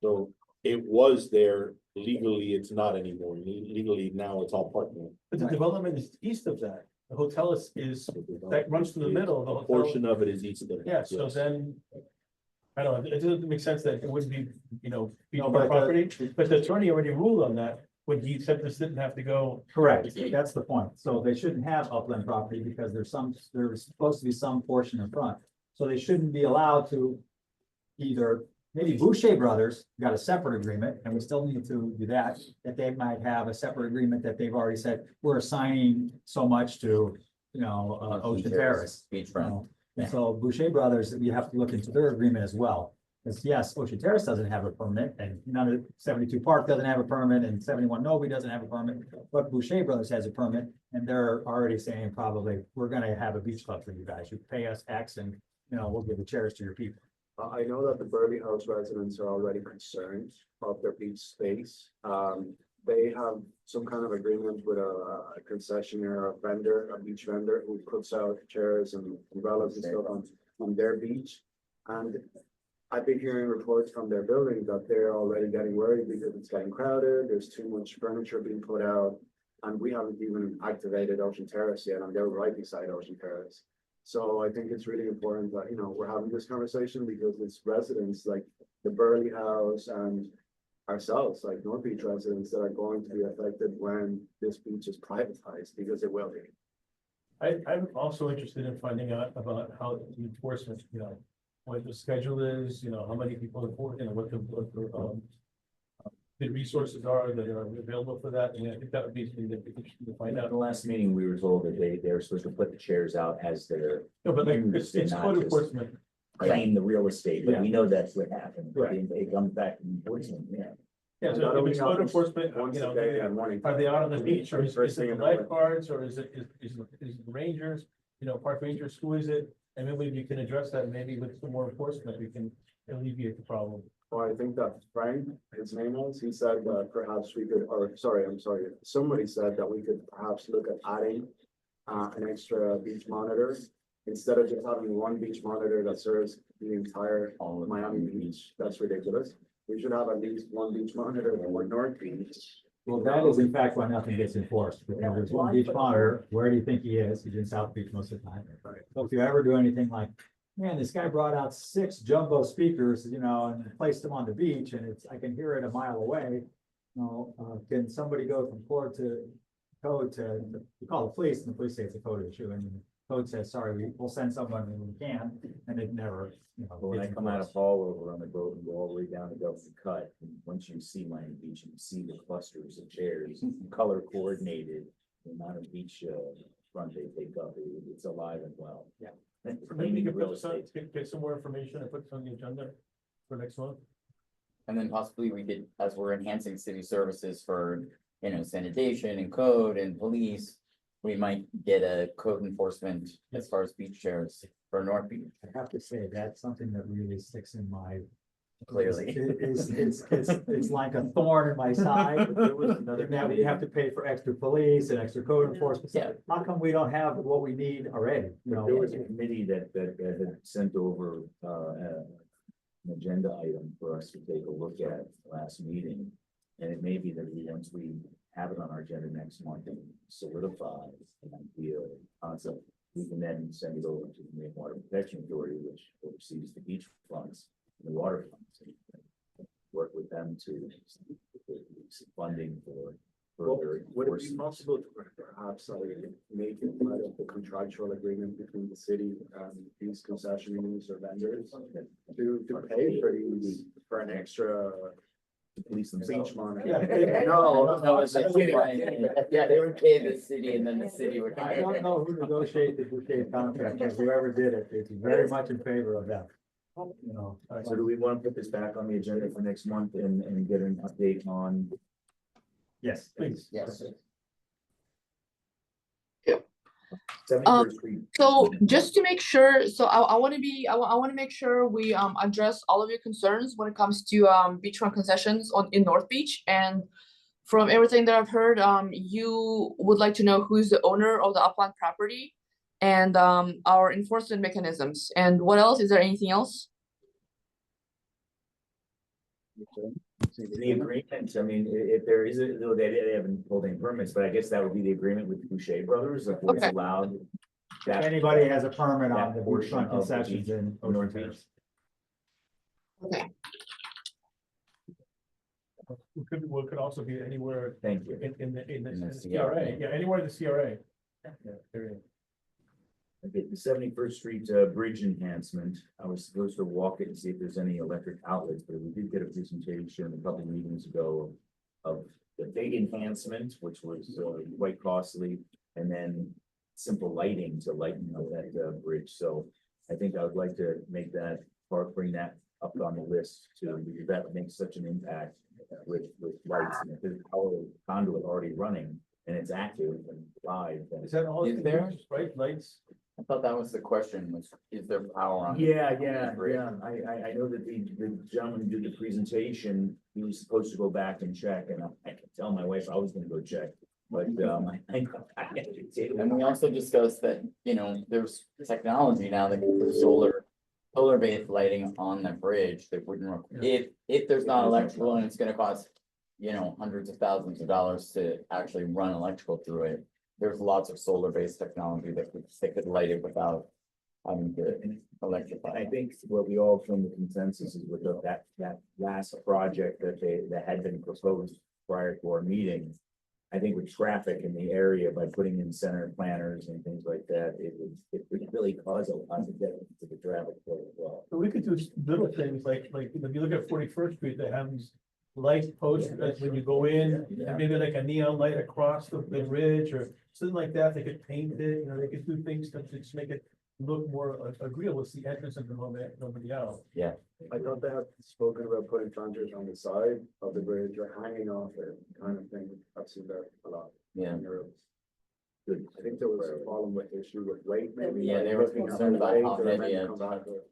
So it was there legally, it's not anymore. Legally now it's all parking. but the development is east of that. The hotel is that runs through the middle of the A hotel. portion of it is east of it. Yeah, so yes. then. I don't know, it doesn't make sense that it wouldn't be, No, beachfront but property, but the attorney already ruled on that when he said this didn't have to go. Correct, that's the point. So they shouldn't have upland property because there's supposed to be some portion in front. So they shouldn't be allowed to either, maybe Boucher Brothers got a separate agreement, and we still need to do that, that they might have a separate agreement that they've already said, we're assigning so much to, Ocean Terrace. Beachfront. And so Boucher Brothers, you have to look into their agreement as well. Because yes, Ocean Terrace doesn't have a permit and none of 72 Park doesn't have a permit and 71 Novi doesn't have a permit. But Boucher Brothers has a permit and they're already saying probably, we're gonna have a beach club for you guys. You pay us X and, we'll give the chairs to your people. I know that the Burley House residents are already concerned of their beach space. They have some kind of agreement with a concessionaire, a beach vendor who puts out chairs and umbrellas and stuff on their beach. And I've been hearing reports from their building that they're already getting worried because it's getting crowded, there's too much furniture being put out. And we haven't even activated Ocean Terrace yet, and they're right beside Ocean Terrace. So I think it's really important that, we're having this conversation because it's residents like the Burley House and ourselves, like North Beach residents, that are going to be affected when this beach is privatized, because it will be. I'm also interested in finding out about how the enforcement, what the schedule is, how many people report, what the resources are that are available for that, and I think that would be something that we should find At out. the last meeting, we were told that they're supposed to put the chairs out as they're No, but like, used it's and code not just enforcement. claim the real estate, but Yeah. we know that's what happened. Right. It comes back to enforcement, yeah. Yeah, And so that if only it's code happens enforcement, once a day and morning. are they out on the beach, or is First it thing the in the morning. lifeguards, or is it rangers, park rangers, who is it? And maybe we can address that, maybe with some more enforcement, we can alleviate the problem. Well, I think that Frank, his name was, he said that perhaps we could, somebody said that we could perhaps look at adding an extra beach monitor instead of just having one beach monitor that serves the entire All of Miami Beach, that's ridiculous. We should have at least one beach monitor for North Beach. Well, that is in fact why nothing gets enforced, because there's one beach monitor, where do you think he is? He's in South Beach most of the time. So if you ever do anything like, man, this guy brought out 6 jumbo speakers, you know, and placed them on the beach, and I can hear it a mile away. You know, can somebody go from code to, you call the police, and the police say it's a code issue, and the code says, sorry, we'll send someone when we can, and it never, you know. But when I gets come out of enforced. Fall over on the boat and go all the way down to Gulf's Cut, and once you see Miami Beach, you see the clusters of chairs, color coordinated, the amount of beach, front they take up, it's alive and well. Yeah. And Maybe we the can real put some, estate. get some more information and put it on the agenda for next month. And then possibly we could, as we're enhancing city services for, you know, sanitation and code and police. We might get a code enforcement as far as beach chairs for North Beach. I have to say, that's something that really sticks in my. Clearly. It's like a thorn in my side. Now we have to pay for extra police and extra code enforcement. Yeah. How come we don't have what we need already? You know, There was a committee that had sent over, an agenda item for us to take a look at last meeting. And it may be that once we have it on our agenda next month and solidify an idea or concept, we can then send it over to the Marine Water Protection Authority, which oversees the beach fronts and the water fronts. And work with them to funding for further. Would it be enforcement. possible to perhaps make it part of the contractual agreement between the city and these concessionaires or vendors to pay for these, for an extra The police beach themselves. monitor? Yeah. No, it's the city. Yeah, they would pay the city and then the city would I hire. don't know who negotiated the bouquet contract, but whoever did it, it's very much in favor of that. You know. All right, so do we want to put this back on the agenda for next month and get an update on? Yes, please. Yes. 71st Street. So just to make sure, so I want to make sure we address all of your concerns when it comes to beachfront concessions in North Beach. And from everything that I've heard, you would like to know who's the owner of the upland property and our enforcement mechanisms. And what else? Is there anything else? The agreement, I mean, if there is a, though they haven't pulled any permits, but I guess that would be the agreement with Boucher Brothers, if it's Okay. allowed. If that- anybody has a permit on that the portion beachfront of the concessions beach in North North Beach. Okay. We could also be anywhere Thank you. in the In the CRA, CRA. yeah, anywhere in the CRA. Yeah, period. Okay, the 71st Street Bridge enhancement, I was supposed to walk it and see if there's any electric outlets, but we did get a presentation a couple meetings ago of the big enhancement, which was quite costly, and then simple lighting to lighten up that bridge. So I think I would like to make that, or bring that up on the list to, because that makes such an impact with lights, and if there's power conduit already running and it's active and live. then- Is that all? Is there? Right, lights? I thought that was the question, was, is there power on? Yeah, the bridge? I know that the gentleman who did the presentation, he was supposed to go back and check, and I can tell my wife I was gonna go check. But, I And we also discussed that, you know, there's technology now that can put solar-based lighting on the bridge that wouldn't, if there's not electrical and it's gonna cost, you know, hundreds of thousands of dollars to actually run electrical through it. There's lots of solar-based technology that could light it without having to electrify. I think what we all from the consensus is with that last project that had been proposed prior to our meeting. I think with traffic in the area, by putting in center planners and things like that, it would really cause a lot of damage to the traffic flow as well. But we could do little things like, if you look at 41st Street, they have these light posts that when you go in, and maybe like a neon light across the bridge or something like that, they could paint it, you know, they could do things to just make it look more agreeable, it's the entrance of nobody else. I thought they had spoken about putting planters on the side of the bridge or hanging off it kind of thing. I've seen that a lot. Yeah. in Europe. I think there was a problem with issue with weight, maybe. Yeah, like they were looking at concerned the about weight how and then heavy come back with-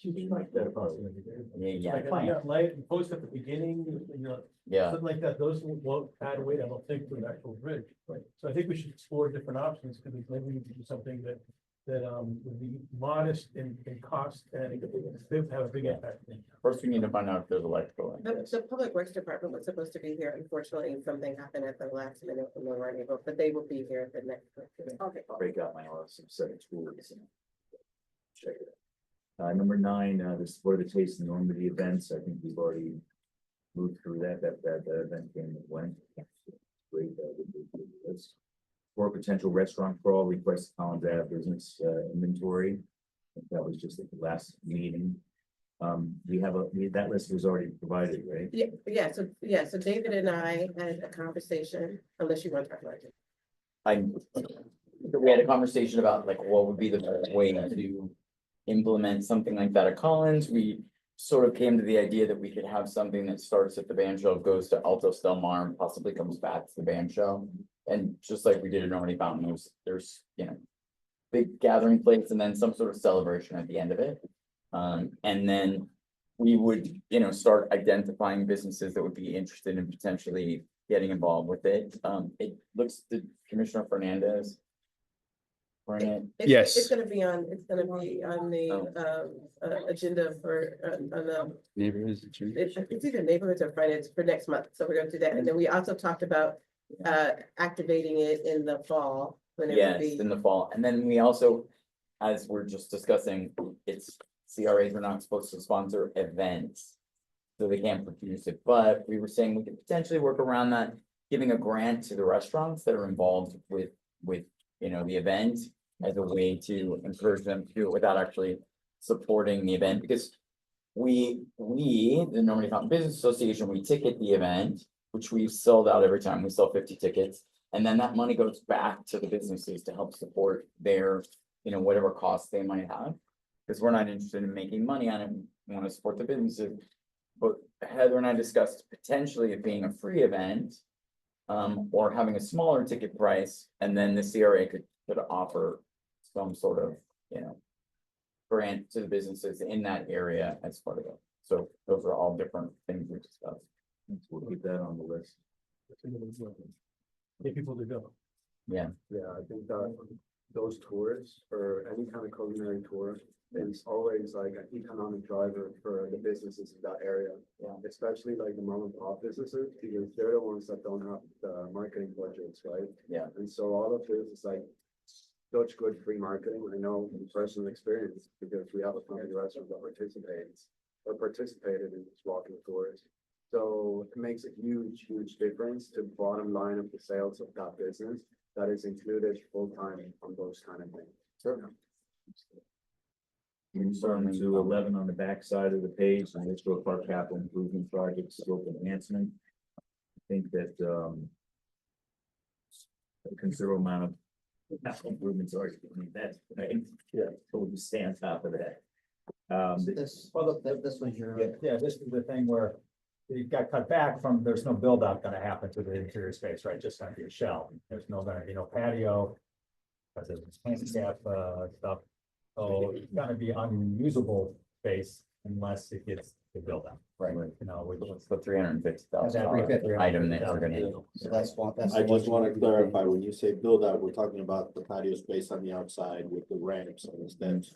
Like that possibility. Yeah, Like, light and post at the beginning, you know, yeah. something like that, those won't add weight, I don't think, to the actual bridge. Right. So I think we should explore different options, because maybe we can do something that would be modest in cost and have a big impact. First, we need to find out if there's electrical. in this. The Public Works Department was supposed to be here. Unfortunately, something happened at the last minute when they weren't able, but they will be here at the next. Okay. Break out my some set of tools. And check it out. Number 9, the support of the Taste and Normandy events. I think we've already moved through that event came and went. Great. List. For potential restaurant crawl, request Collins Ave business inventory. I think that was just at the last meeting. That list was already provided, right? So David and I had a conversation, unless you want to talk about it. We had a conversation about like what would be the best way to implement something like that at Collins. We sort of came to the idea that we could have something that starts at the band show, goes to Altos Del Mar, and possibly comes back to the band show. And just like we did in Normandy Fountain, there's, you know, big gathering place and then some sort of celebration at the end of it. And then we would, you know, start identifying businesses that would be interested in potentially getting involved with it. It looks to Commissioner Fernandez. Yes. It's gonna be on the agenda for Neighborhoods. it's either neighborhoods or finance for next month, so we're gonna do that. And then we also talked about activating it in the fall. When it would Yes, be. in the fall. And then we also, as we're just discussing, it's CRAs are not supposed to sponsor events. So they can't produce it, but we were saying we could potentially work around that, giving a grant to the restaurants that are involved with, you know, the event. As a way to encourage them to do it without actually supporting the event, because we, the Normandy Fountain Business Association, we ticket the event, which we've sold out every time, we sell 50 tickets. And then that money goes back to the businesses to help support their, you know, whatever costs they might have. Because we're not interested in making money on it, we want to support the businesses. But Heather and I discussed potentially it being a free event. Or having a smaller ticket price, and then the CRA could offer some sort of, you know, grant to the businesses in that area as part of it. So those are all different things we discussed. We'll keep that on the list. Get people to go. Yeah, I think that those tours or any kind of culinary tour is always like an economic driver for the businesses in that area. Yeah. Especially like the mom and pop businesses, because they're the ones that don't have the marketing budgets, right? Yeah. And so all of this is like such good free marketing. I know from personal experience, because we have a family restaurant that participated in these walking tours. So it makes a huge difference to the bottom line of the sales of that business that is included full-time on those kind of things. Sure. Turn to 11 on the back side of the page, the Historic Park Capital Improvement Project Scope Enhancement. I think that a considerable amount of capital improvements are doing that, right? Yeah. So we'll just stay on top of that. This one here. Yeah, this is the thing where it got cut back from, there's no build out gonna happen to the interior space, right? Just gonna be a shell. There's no gonna be no patio. Because there's handicap stuff. So it's gonna be unusable space unless it gets the build out. Right. You know, which What's the $350,000 $350,000 item that we're gonna need? So that's one. I just want to clarify, when you say build out, we're talking about the patio space on the outside with the ramps and the steps.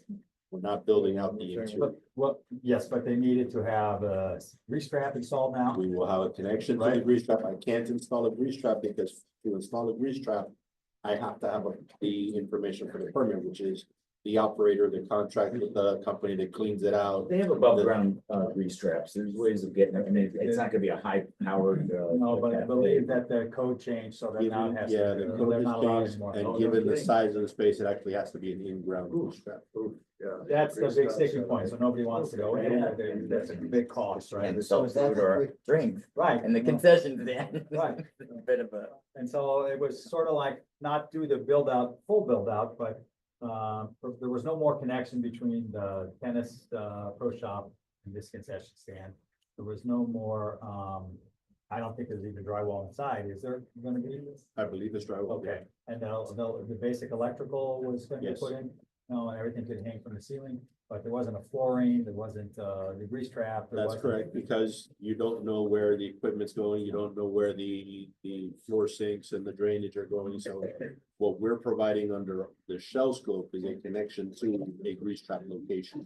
We're not building out the interior. But, well, yes, but they needed to have a restrap installed now. We will have a connection to the grease trap. I can't install a grease trap because to install a grease trap, I have to have the information for the permit, which is the operator, the contract with the company that cleans it out. They have above ground grease traps. There's ways of getting it. I mean, it's not gonna be a high powered. No, but I believe that the code changed, so that now it has. Yeah, to- the they're code not allowed has changed, anymore. and Oh, given no the kidding. size of the space, it actually has to be an in-ground grease trap. Yeah. That's the big sticking point, so nobody wants to go in, that's a big cost, right? And sell food or drink, Right. and the concessions at the end. Right. A bit of a. And so it was sort of like not do the build out, full build out, but there was no more connection between the tennis pro shop and this concession stand. There was no more, I don't think there's even drywall inside. Is there gonna be? I believe it's drywall. Okay, and the basic electrical was gonna be Yes. put in, no, and everything could hang from the ceiling. but there wasn't a flooring, there wasn't the grease trap. there That's wasn't- correct, because you don't know where the equipment's going, you don't know where the floor sinks and the drainage are going, so. What we're providing under the shell scope is a connection to a grease trap location.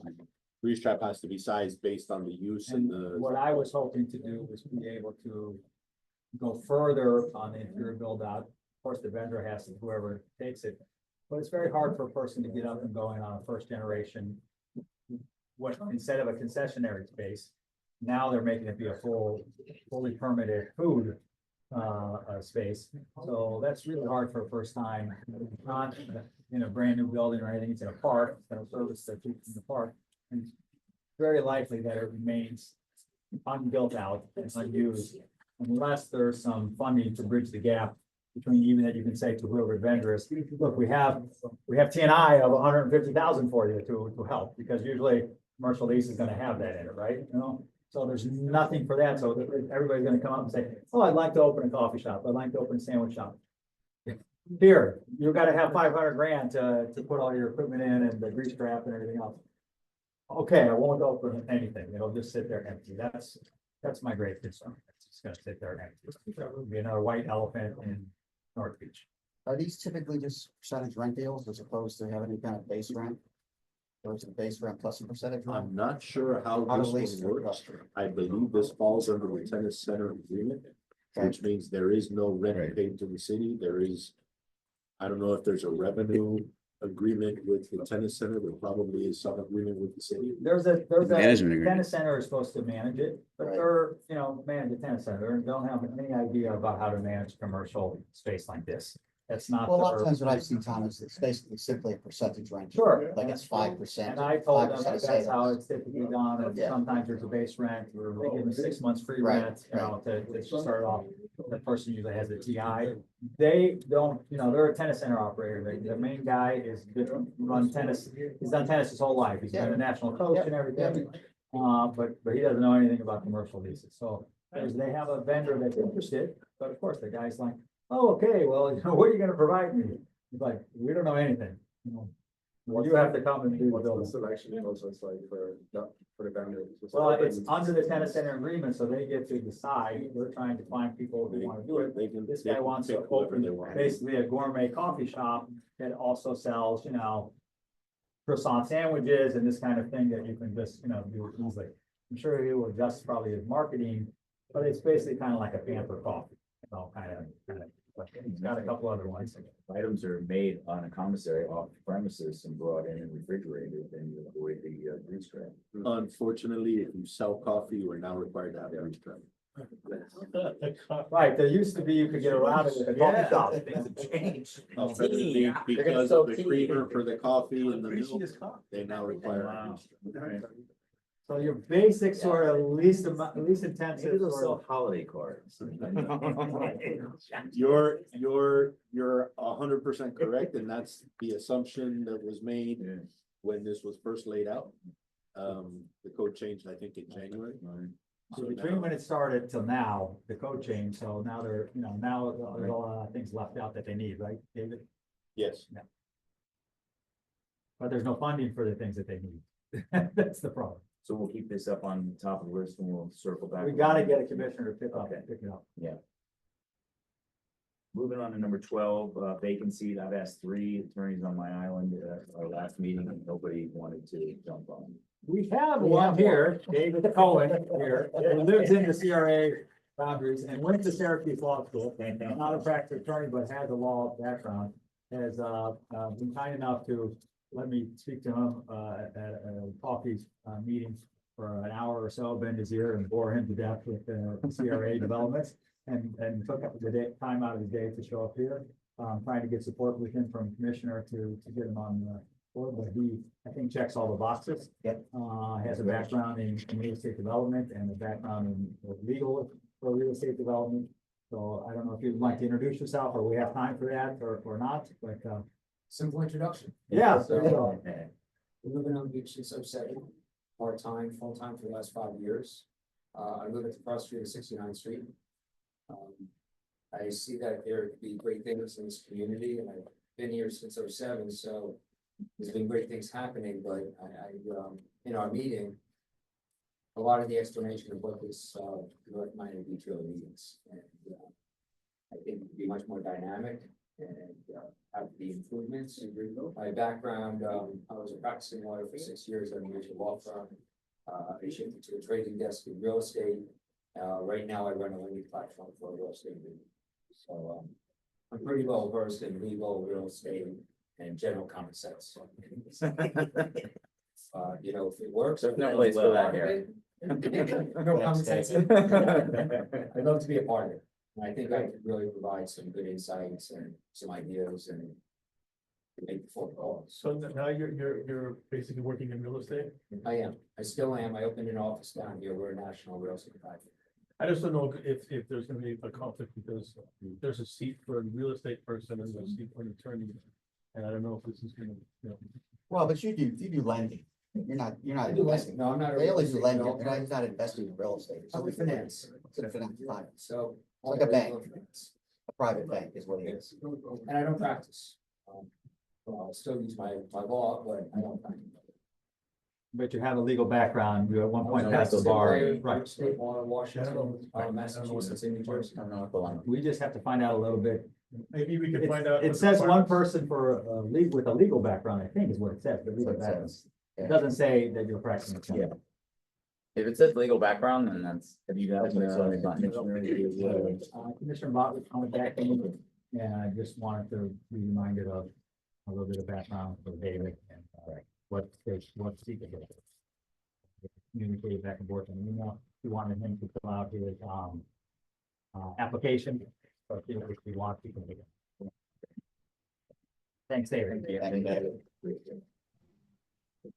Grease trap has to be sized based on the use and And what the, I was hoping to do was be able to go further on the interior build out. Of course, the vendor has to, whoever takes it, but it's very hard for a person to get up and going on a first generation. What, instead of a concessionary space, now they're making it be a fully permitted food space. So that's really hard for a first time, not in a brand new building or anything. It's in a park, it's gonna service the people in the park. And it's very likely that it remains unbuilt out and unused unless there's some funding to bridge the gap between, even that you can say to whoever vendor is, look, we have T&I of 150,000 for you to help, because usually commercial lease is gonna have that in it, right? You know, so there's nothing for that, so everybody's gonna come up and say, oh, I'd like to open a coffee shop, I'd like to open a sandwich shop. Here, you've gotta have 500 grand to put all your equipment in and the grease trap and everything else. Okay, I won't open anything, it'll just sit there empty, that's my great concern, it's just gonna sit there empty. It'll be another white elephant in North Beach. Are these typically just percentage rent deals as opposed to having any kind of base rent? Or is it base rent plus a percentage rent? I'm not sure how How the this lease one is works. structured. I believe this falls under the tennis center agreement. Which means there is no rent Right. paid to the city, there is. I don't know if there's a revenue agreement with the tennis center, there probably is some agreement with the city. There's a Management agreement. tennis center is supposed to manage it, but Right. they're, manage a tennis center, they don't have any idea about how to manage a commercial space like this. That's not. Well, a lot of their- times what I've seen, Tom, is it's basically simply a percentage rent. Sure. Like it's 5%. And I told them 5% that of that's how sales. it's typically done, and Yeah. sometimes there's a base rent, or they give them 6 months free Right, rent, to start off. The person usually has a TI, they don't, they're a tennis center operator, the main guy is been run tennis, he's done tennis his whole life, he's been a national coach and everything. But he doesn't know anything about commercial leases, so they have a vendor that's interested, but of course, the guy's like, oh, okay, well, what are you gonna provide me? He's like, we don't know anything, Well, you have to come and do the What's the building. selection process like for the vendors? Well, it's under the tennis center agreement, so they get to decide, we're trying to find people who wanna do it. They can. This they guy can wants pick to whoever open they want. basically a gourmet coffee shop that also sells, croissant sandwiches and this kind of thing that you can just, do easily. I'm sure he will adjust probably his marketing, but it's basically kind of like a pamper coffee, kind of, but he's got a couple other ones. Items are made on a commissary off premises and brought in and refrigerated and you avoid the grease trap. Unfortunately, if you sell coffee, you are now required to have a grease trap. Right, there used to be, you could get around it with a coffee shop. Things have changed. Unfortunately, They're gonna because sell of the tea. creamer for the coffee and the Greasy milk, as coffee. they now require. a Wow. grease trap. So your basic sort of least intensive. Maybe they'll sort sell of- holiday cards. You're 100% correct, and that's the assumption that was made Yeah. when this was first laid out. The code changed, I think, in January. So between when it started till now, the code changed, so now they're, now there's a lot of things left out that they need, right, David? Yes, But there's no funding for the things that they need. That's the problem. So we'll keep this up on the top of the list and we'll circle back. We gotta get a commissioner to pick it up. Moving on to number 12, vacancy. I've asked 3 attorneys on my island at our last meeting and nobody wanted to jump on. We have one here, David Cohen here, who lives in the CRA boundaries and went to Syracuse Law School. Not a practicing attorney, but has a law background, has been kind enough to let me speak to him at a coffee meeting for an hour or so, bend his ear and bore him to death with CRA developments. And took up the time out of his day to show up here, trying to get support with him from commissioner to get him on the board, but he, I think, checks all the boxes. Yep. Has a background in real estate development and a background in legal for real estate development. So I don't know if you'd like to introduce yourself, or we have time for that or not, but Simple introduction. yeah, there you go. We've living on the beach since '07, part-time, full-time for the last 5 years. I live at the cross street of 69th Street. I see that there could be great things in this community, and I've been here since '07, so there's been great things happening, but in our meeting, a lot of the explanation of what this, North Miami Beach really means, and, I think it'd be much more dynamic and, have the improvements. My background, I was a practicing lawyer for 6 years at a major law firm. I shifted to a trading desk in real estate. Right now I run a lending platform for real estate. So, I'm pretty well versed in legal, real estate, and general common sense. You know, if it works. There's no place for that here. No common sense. I'd love to be a part of it. And I think I could really provide some good insights and some ideas and make the phone calls. So now you're basically working in real estate? I still am. I opened an office down here. We're a national real estate advisor. I just don't know if there's gonna be a conflict because there's a seat for a real estate person and there's a seat for an attorney. And I don't know if this is gonna, you know. Well, but you do lending. You're not I do investing. No, I'm not. a They real always do estate lending. developer. They're not investing in real estate. It's I'm in finance. It's a finance, So. Like a bank. a private bank is what it is. And I don't practice. Well, I still use my law, but I don't practice. But you have a legal background, you at one point No, passed the that's bar, Right, right? state law, Washington, Massachusetts, and New Jersey. I don't know what the line. We just have to find out a little bit. Maybe we can find out. It says one person for with a legal background, I think is what it says, but legal That's what it background. says. It doesn't say that you're practicing. attorney. Yeah. If it says legal background, then that's. Have you guys, Commissioner Bott was coming back in, and I just wanted to be reminded of a little bit of background for David and what secret is. Communicated back and forth, and we wanted him to fill out his application, but if we want, we can do it. Thanks, David.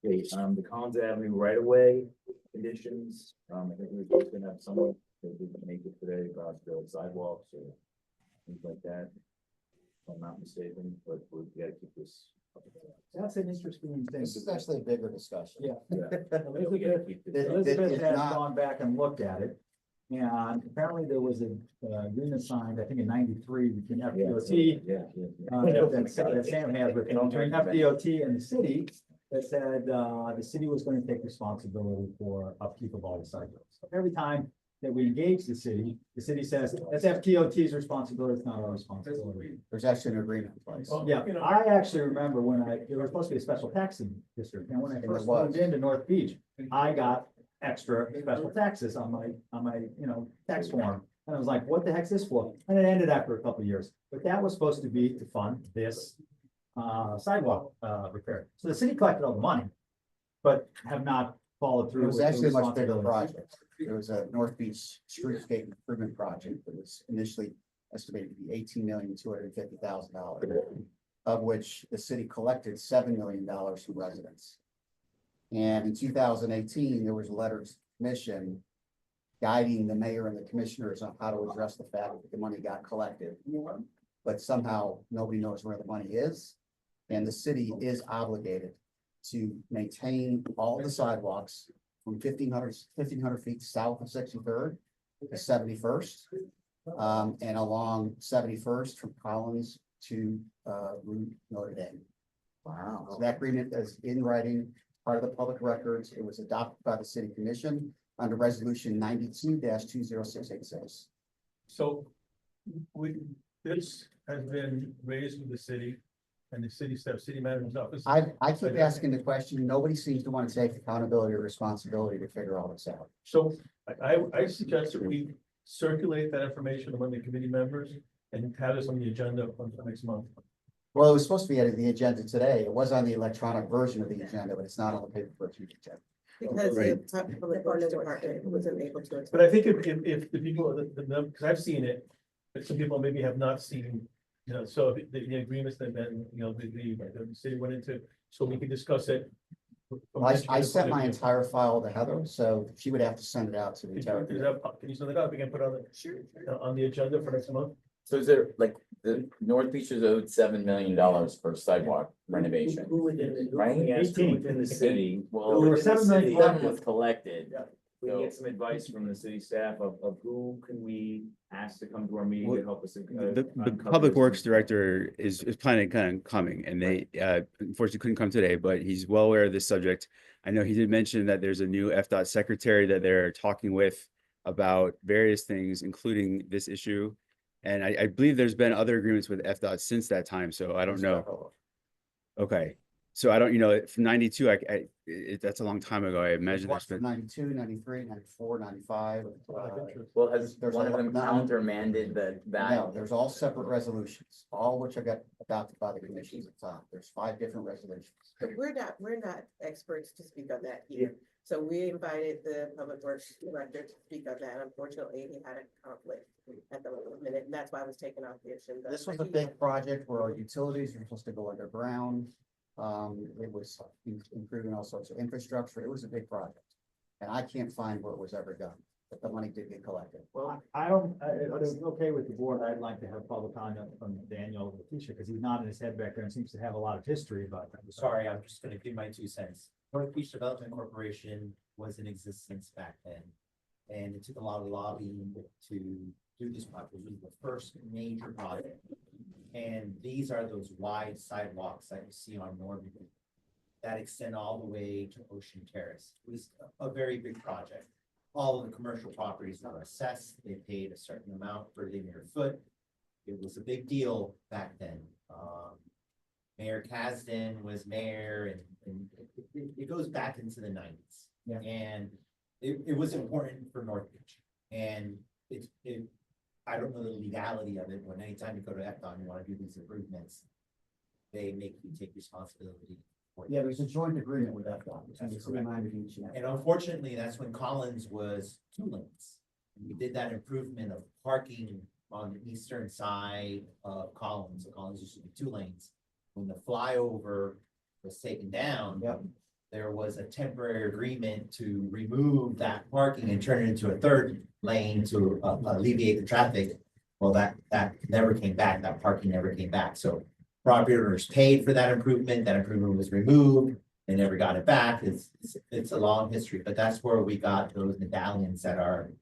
Okay, the Collins Avenue right away conditions, I think we're supposed to have someone that didn't make it today about the sidewalks or things like that. If I'm not mistaken, but we gotta keep this. That's an interesting thing. This is actually a bigger discussion. Yeah. We gotta keep this. Elizabeth It's has not- gone back and looked at it. And apparently there was a agreement signed, I think in '93 between FDOT, that Sam has with him, between FDOT and the city, that said, the city was going to take responsibility for upkeep of all the sidewalks. So every time that we engage the city says, that's FDOT's responsibility, it's not our responsibility. There's actually an agreement in place. Well, Yeah, you know, I actually remember when there was supposed to be a special taxing district, and when I And first there was. moved into North Beach, I got extra special taxes on my, tax form. And I was like, what the heck's this for? And it ended after a couple of years, but that was supposed to be to fund this sidewalk repair. So the city collected all the money, but have not followed through. It was with the actually a much bigger responsibilities. project. It was a North Beach streetscape improvement project that was initially estimated to be $18,250,000, of which the city collected $7 million from residents. And in 2018, there was a letter to the commission guiding the mayor and the commissioners on how to address the fact that the money got collected. But somehow nobody knows where the money is. And the city is obligated to maintain all the sidewalks from 1,500 feet south of 63rd to 71st. And along 71st from Collins to Route Notre Dame. Wow. So that agreement is in writing, part of the public records. It was adopted by the city commission under resolution 92-20686. So this has been raised with the city and the city manager's office. I keep asking the question. Nobody seems to want to take accountability or responsibility to figure all this out. So I suggest that we circulate that information among the committee members and have this on the agenda for next month. Well, it was supposed to be on the agenda today. It was on the electronic version of the agenda, but it's not on the paper version of the agenda. Because Right. the public works department wasn't able to. But I think if the people, because I've seen it, but some people maybe have not seen, so the agreements that then, the city went into, so we can discuss it. I sent my entire file to Heather, so she would have to send it out to the entire. Can you send it out? We can put on the agenda for next month. So is there, like, the North Beach is owed $7 million for sidewalk renovation, right? Yes, within the city. Well, There were within the $7 million city, that was collected. Yeah. We can get some advice from the city staff of who can we ask to come to our meeting to help us. The uncover Public this Works information. Director is planning on coming, and they unfortunately couldn't come today, but he's well aware of this subject. I know he did mention that there's a new FDOT secretary that they're talking with about various things, including this issue. And I believe there's been other agreements with FDOT since that time, so I don't know. Okay, so I don't, from 92, that's a long time ago. I imagine there's been. 92, 93, 94, 95. Well, has There's one of a- them no. countermanded No, that? there's all separate resolutions, all which I got adopted by the commissions at the time. There's 5 different resolutions. But we're not experts to speak on that here. So we invited the Public Works Director to speak on that. Unfortunately, he had a conflict at the last minute, and that's why I was taken off the agenda. This was a big project where our utilities were supposed to go underground. It was improving all sorts of infrastructure. It was a big project. And I can't find where it was ever done, but the money did get collected. Well, if it's okay with the board, I'd like to have public comment from Daniel Letitia, because he's nodding his head back there and seems to have a lot of history about that. Sorry, I'm just gonna give my 2 cents. North Beach Development Corporation was in existence back then. And it took a lot of lobbying to do this project. It was the first major project. And these are those wide sidewalks that you see on Northern that extend all the way to Ocean Terrace. It was a very big project. All of the commercial properties were assessed. They paid a certain amount per linear foot. It was a big deal back then. Mayor Kasdan was mayor, and it goes back into the 90s. Yeah. And it was important for North Beach. And I don't know the legality of it, when anytime you go to FDOT and you want to do these improvements, they make you take responsibility for it. Yeah, there's a joint agreement with FDOT. between the That's city of correct. Miami Beach and And unfortunately, that's when Collins was 2 lanes. And we did that improvement of parking on the eastern side of Collins. So Collins used to be 2 lanes. When the flyover was taken down. Yep. There was a temporary agreement to remove that parking and turn it into a 3rd lane to alleviate the traffic. Well, that never came back. That parking never came back. So property owners paid for that improvement. That improvement was removed. They never got it back. It's a long history, but that's where we got those medallions that are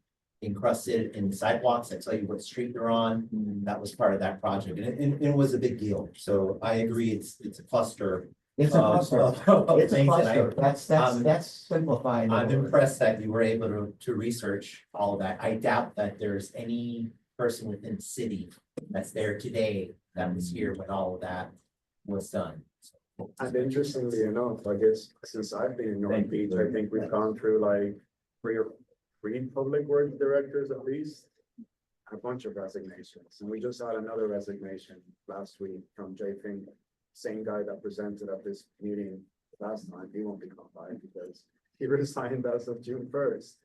encrusted in the sidewalks that tell you what street they're on. That was part of that project, and it was a big deal. So I agree, it's a cluster. It's a cluster. It's a things that I- cluster. That's simplifying. I'm impressed that you were able to research all of that. I doubt that there's any person within the city that's there today that was here when all of that was done. And interestingly enough, I guess since I've been in North Beach, I think we've gone through like 3 public works directors at least. A bunch of resignations, and we just had another resignation last week from Jay Fink, same guy that presented at this meeting last time. He won't be come by because he resigned as of June 1st.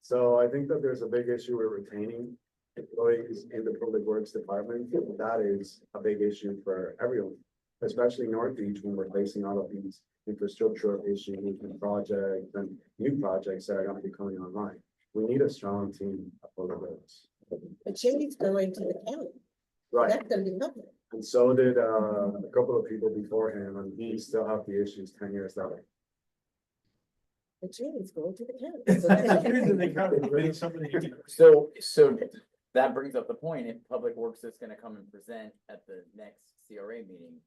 So I think that there's a big issue with retaining employees in the public works department. That is a big issue for everyone, especially North Beach, when we're facing all of these infrastructural issues and projects and new projects that are going to be coming online. We need a strong team of public works. But Jimmy's going to the county. Right, That's gonna be lovely. and so did a couple of people before him, and we still have the issues 10 years later. But Jimmy's going to the county. So that's- So that brings up the point, if Public Works is gonna come and present at the next CRA meeting,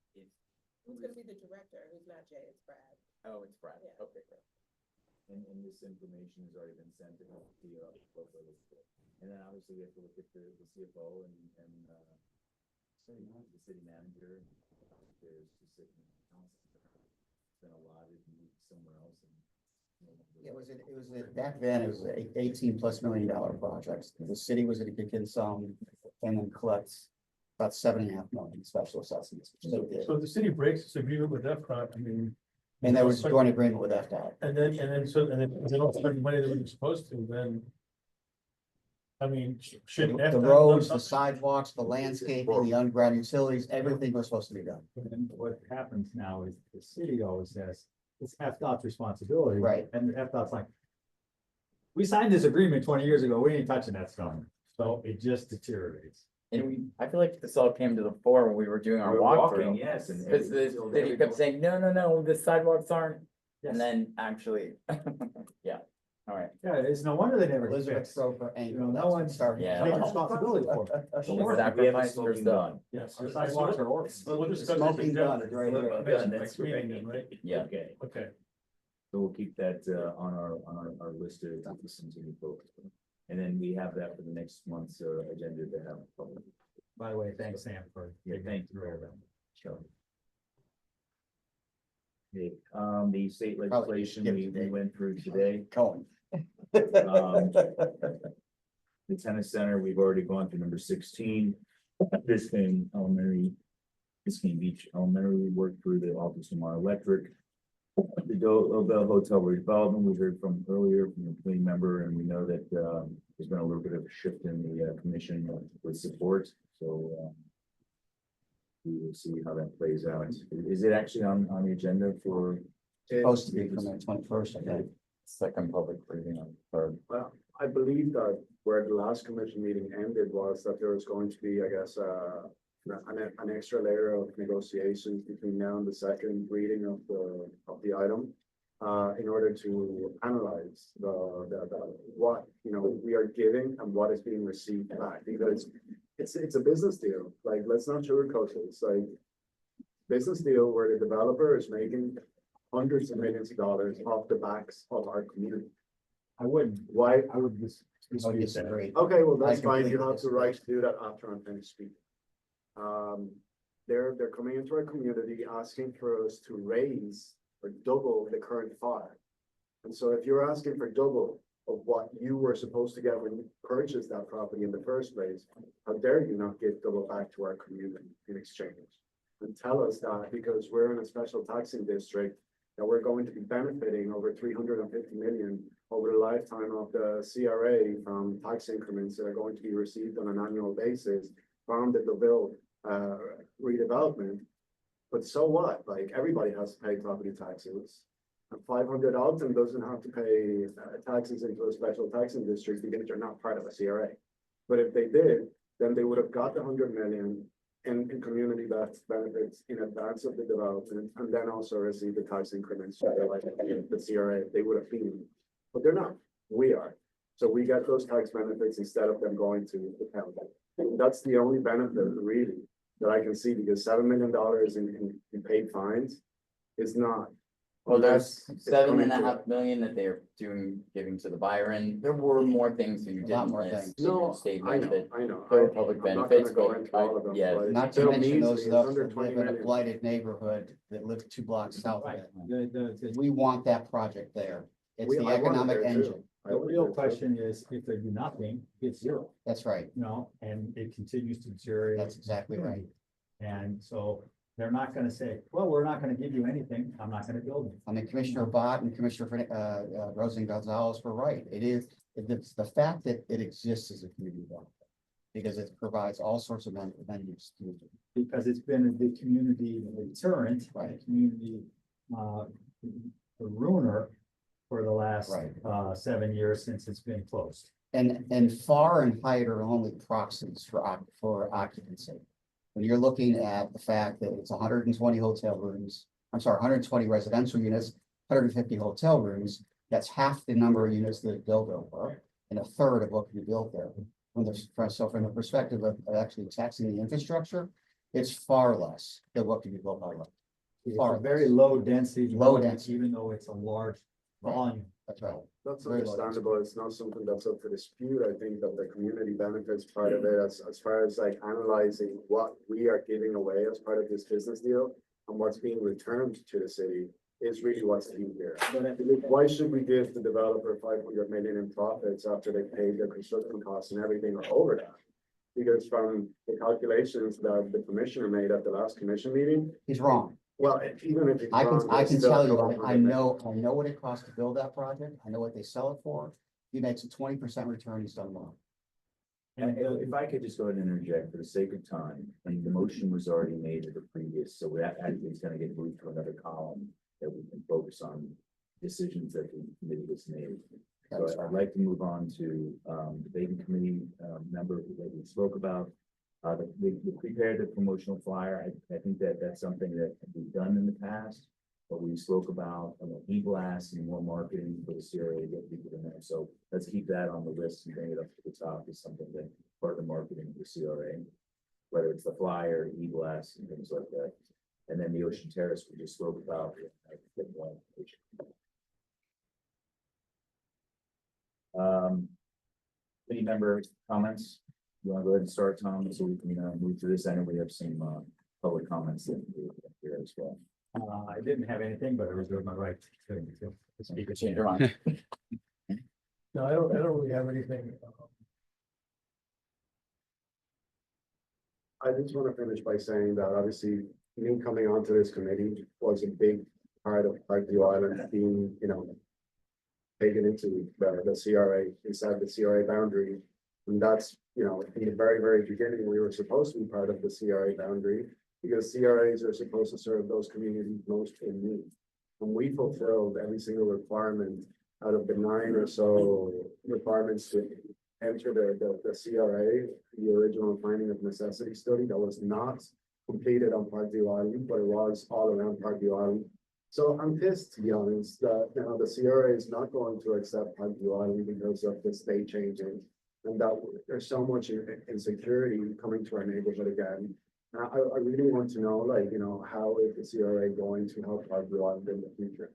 Who's gonna be the director? Who's not Jay, it's Brad. oh, it's Brad, Yeah. okay, great. And this information has already been sent to the, and then obviously we have to look at the CFO and, the city manager. There's just sitting been allotted and moved somewhere else and. Back then, it was a $18+ million project. The city was gonna kick in some and then collect about $7.5 million special assessments. which they did. So if the city breaks its agreement with FDOT, I mean. And there was a joint agreement with FDOT. And then if they don't spend the money that we're supposed to, then. I mean, shouldn't The FDOT roads, done the sidewalks, the landscaping, the underground utilities, everything was supposed to be done. And what happens now is the city always says, it's FDOT's responsibility. Right. And FDOT's like, we signed this agreement 20 years ago, we ain't touching that stone. So it just deteriorates. And I feel like this all came to the fore when we were doing our We were walking, walkthrough. yes, and Because the city kept saying, no, the sidewalks aren't, Yes. and then actually, yeah, all right. Yeah, it's no wonder they never get Elizabeth fixed. Soper You and. know, no one's Yeah. taking responsibility for it. Sacrifice for done. Yes. Our sidewalks are orphans. We'll discuss this Smoking again. gun, right here. Next- Gun, next that's meeting great. then, right? Yeah. Okay, Okay. so we'll keep that on our list to listen to the focus. And then we have that for the next month's agenda to have. public. By the way, thanks, Sam, for. Yeah, taking thank us you. through everything. Sure. Okay, the state Probably legislation skip we today. went through today. Cohen. The tennis center, we've already gone through number 16. Biscayne Beach Elementary, we worked through the Office of Smart Electric. The Dobell Hotel redevelopment, we heard from earlier from the committee member, and we know that there's been a little bit of a shift in the commission with support, so we will see how that plays out. Is it actually on the agenda for? Supposed to be from the 21st, I think. Second public reading on third. Well, I believe that where the last commission meeting ended was that there was going to be, I guess, an extra layer of negotiations between now and the second reading of the item. In order to analyze the what, you know, we are giving and what is being received back, because it's a business deal. Like, let's not sugarcoat it. It's like business deal where the developer is making hundreds of millions of dollars off the backs of our community. I wouldn't, Why? I would I dispute that. disagree. Okay, well, that's I fine. You completely have the disagree. right to do that after I'm finished speaking. They're coming into our community asking for us to raise or double the current fire. And so if you're asking for double of what you were supposed to get when you purchased that property in the first place, how dare you not give double back to our community in exchange? And tell us that because we're in a special taxing district, that we're going to be benefiting over 350 million over the lifetime of the CRA from tax increments that are going to be received on an annual basis from the Deville redevelopment. But so what? Like, everybody has to pay property taxes. And 500 Alton doesn't have to pay taxes into a special taxing district because they're not part of a CRA. But if they did, then they would have got the 100 million in community benefits in advance of the development, and then also receive the tax increments, so they're like the CRA, they would have been. But they're not, we are. So we get those tax benefits instead of them going to the county. That's the only benefit really that I can see, because $7 million in paid fines is not. Well, there's It's 7.5 million that they're giving to the Byron. There were more things that you A lot didn't more list. things. in your No, statement that I know. there were public I'm not benefits, gonna go but into all of them, yeah. but Not to still mention measly, those it's of us under that 20 live in a million. blighted neighborhood that live 2 blocks south of Right. it. We want that project there. It's the I want it economic there too. engine. I The want it real there too. question is, if they do nothing, it's zero, That's right. you know, and it continues to deteriorate. That's exactly right. And so they're not gonna say, well, we're not gonna give you anything, I'm not gonna build it. I mean, Commissioner Bott and Commissioner Rosen Gonzalez were right. It's the fact that it exists as a community development. Because it provides all sorts of amenities to it. Because it's been the community deterrent, Right. the community, the ruiner for the last, Right. 7 years since it's been closed. And far and height are only proxies for occupancy. When you're looking at the fact that it's 120 hotel rooms, I'm sorry, 120 residential units, 150 hotel rooms, that's half the number of units that are built over, and a third of what can be built there. So from the perspective of actually taxing the infrastructure, it's far less than what can be built by law. It's Far a very less. low density. Low development, density. Even though it's a large volume. That's right. That's Very low understandable. It's not something that's up for dispute. I think that the community benefits part of it as far as like analyzing what we are giving away as part of this business deal and what's being returned to the city is really what's key here. Why should we give the developer 500 million in profits after they paid their construction costs and everything or over that? Because from the calculations that the commissioner made at the last commission meeting, He's wrong. well, even if it's I wrong, can it's still tell a you, couple I hundred million. know what it costs to build that project. I know what they sell it for. He makes a 20% return, he's done well. And if I could just go ahead and interject for the sake of time, and the motion was already made at the previous, so that actually is gonna get moved to another column that we can focus on decisions that the committee has made. So That's I'd like to move on to the Baden Committee member that we spoke about. We prepared the promotional flyer. I think that that's something that we've done in the past. but we spoke about e-blast and more marketing for the CRA to get people in there. So let's keep that on the list and bring it up to the top as something that part of the marketing for CRA, whether it's the flyer, e-blast and things like that. And then the Ocean Terrace we just spoke about. Any member comments? You want to go ahead and start, Tom, so we can move through this? I know we have some public comments that we have here as well. I didn't have anything, but I reserve my right to speak. Change your mind. No, I don't really have anything. I just want to finish by saying that obviously me coming onto this committee was a big part of Parkview Island being, taken into the CRA, inside the CRA boundary. And that's, in the very, very beginning, we were supposed to be part of the CRA boundary because CRAs are supposed to serve those communities most in need. And we fulfilled every single requirement out of the 9 or so requirements to enter the CRA, the original finding of necessity study that was not completed on Parkview Island, but it was all around Parkview Island. So I'm pissed, to be honest, that the CRA is not going to accept Parkview Island because of the state changing, and that there's so much insecurity coming to our neighborhood again. I really want to know, how is the CRA going to help Parkview Island in the future?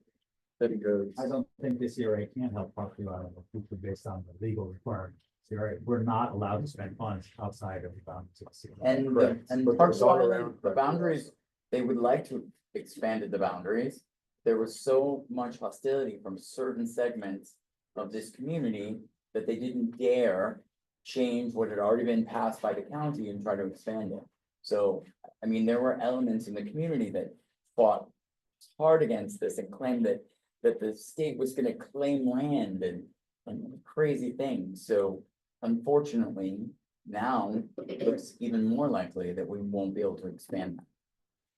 Because I don't think this CRA can help Parkview Island in the future based on the legal requirements. CRA, we're not allowed to spend funds outside of the boundaries of the CRA. And Correct. and But Parks it's all Island, around the Parkview boundaries, they would like to expanded the boundaries. There was so much hostility from certain segments of this community that they didn't dare change what had already been passed by the county and try to expand it. So, I mean, there were elements in the community that fought hard against this and claimed that the state was gonna claim land and crazy things. So unfortunately, now it looks even more likely that we won't be able to expand that.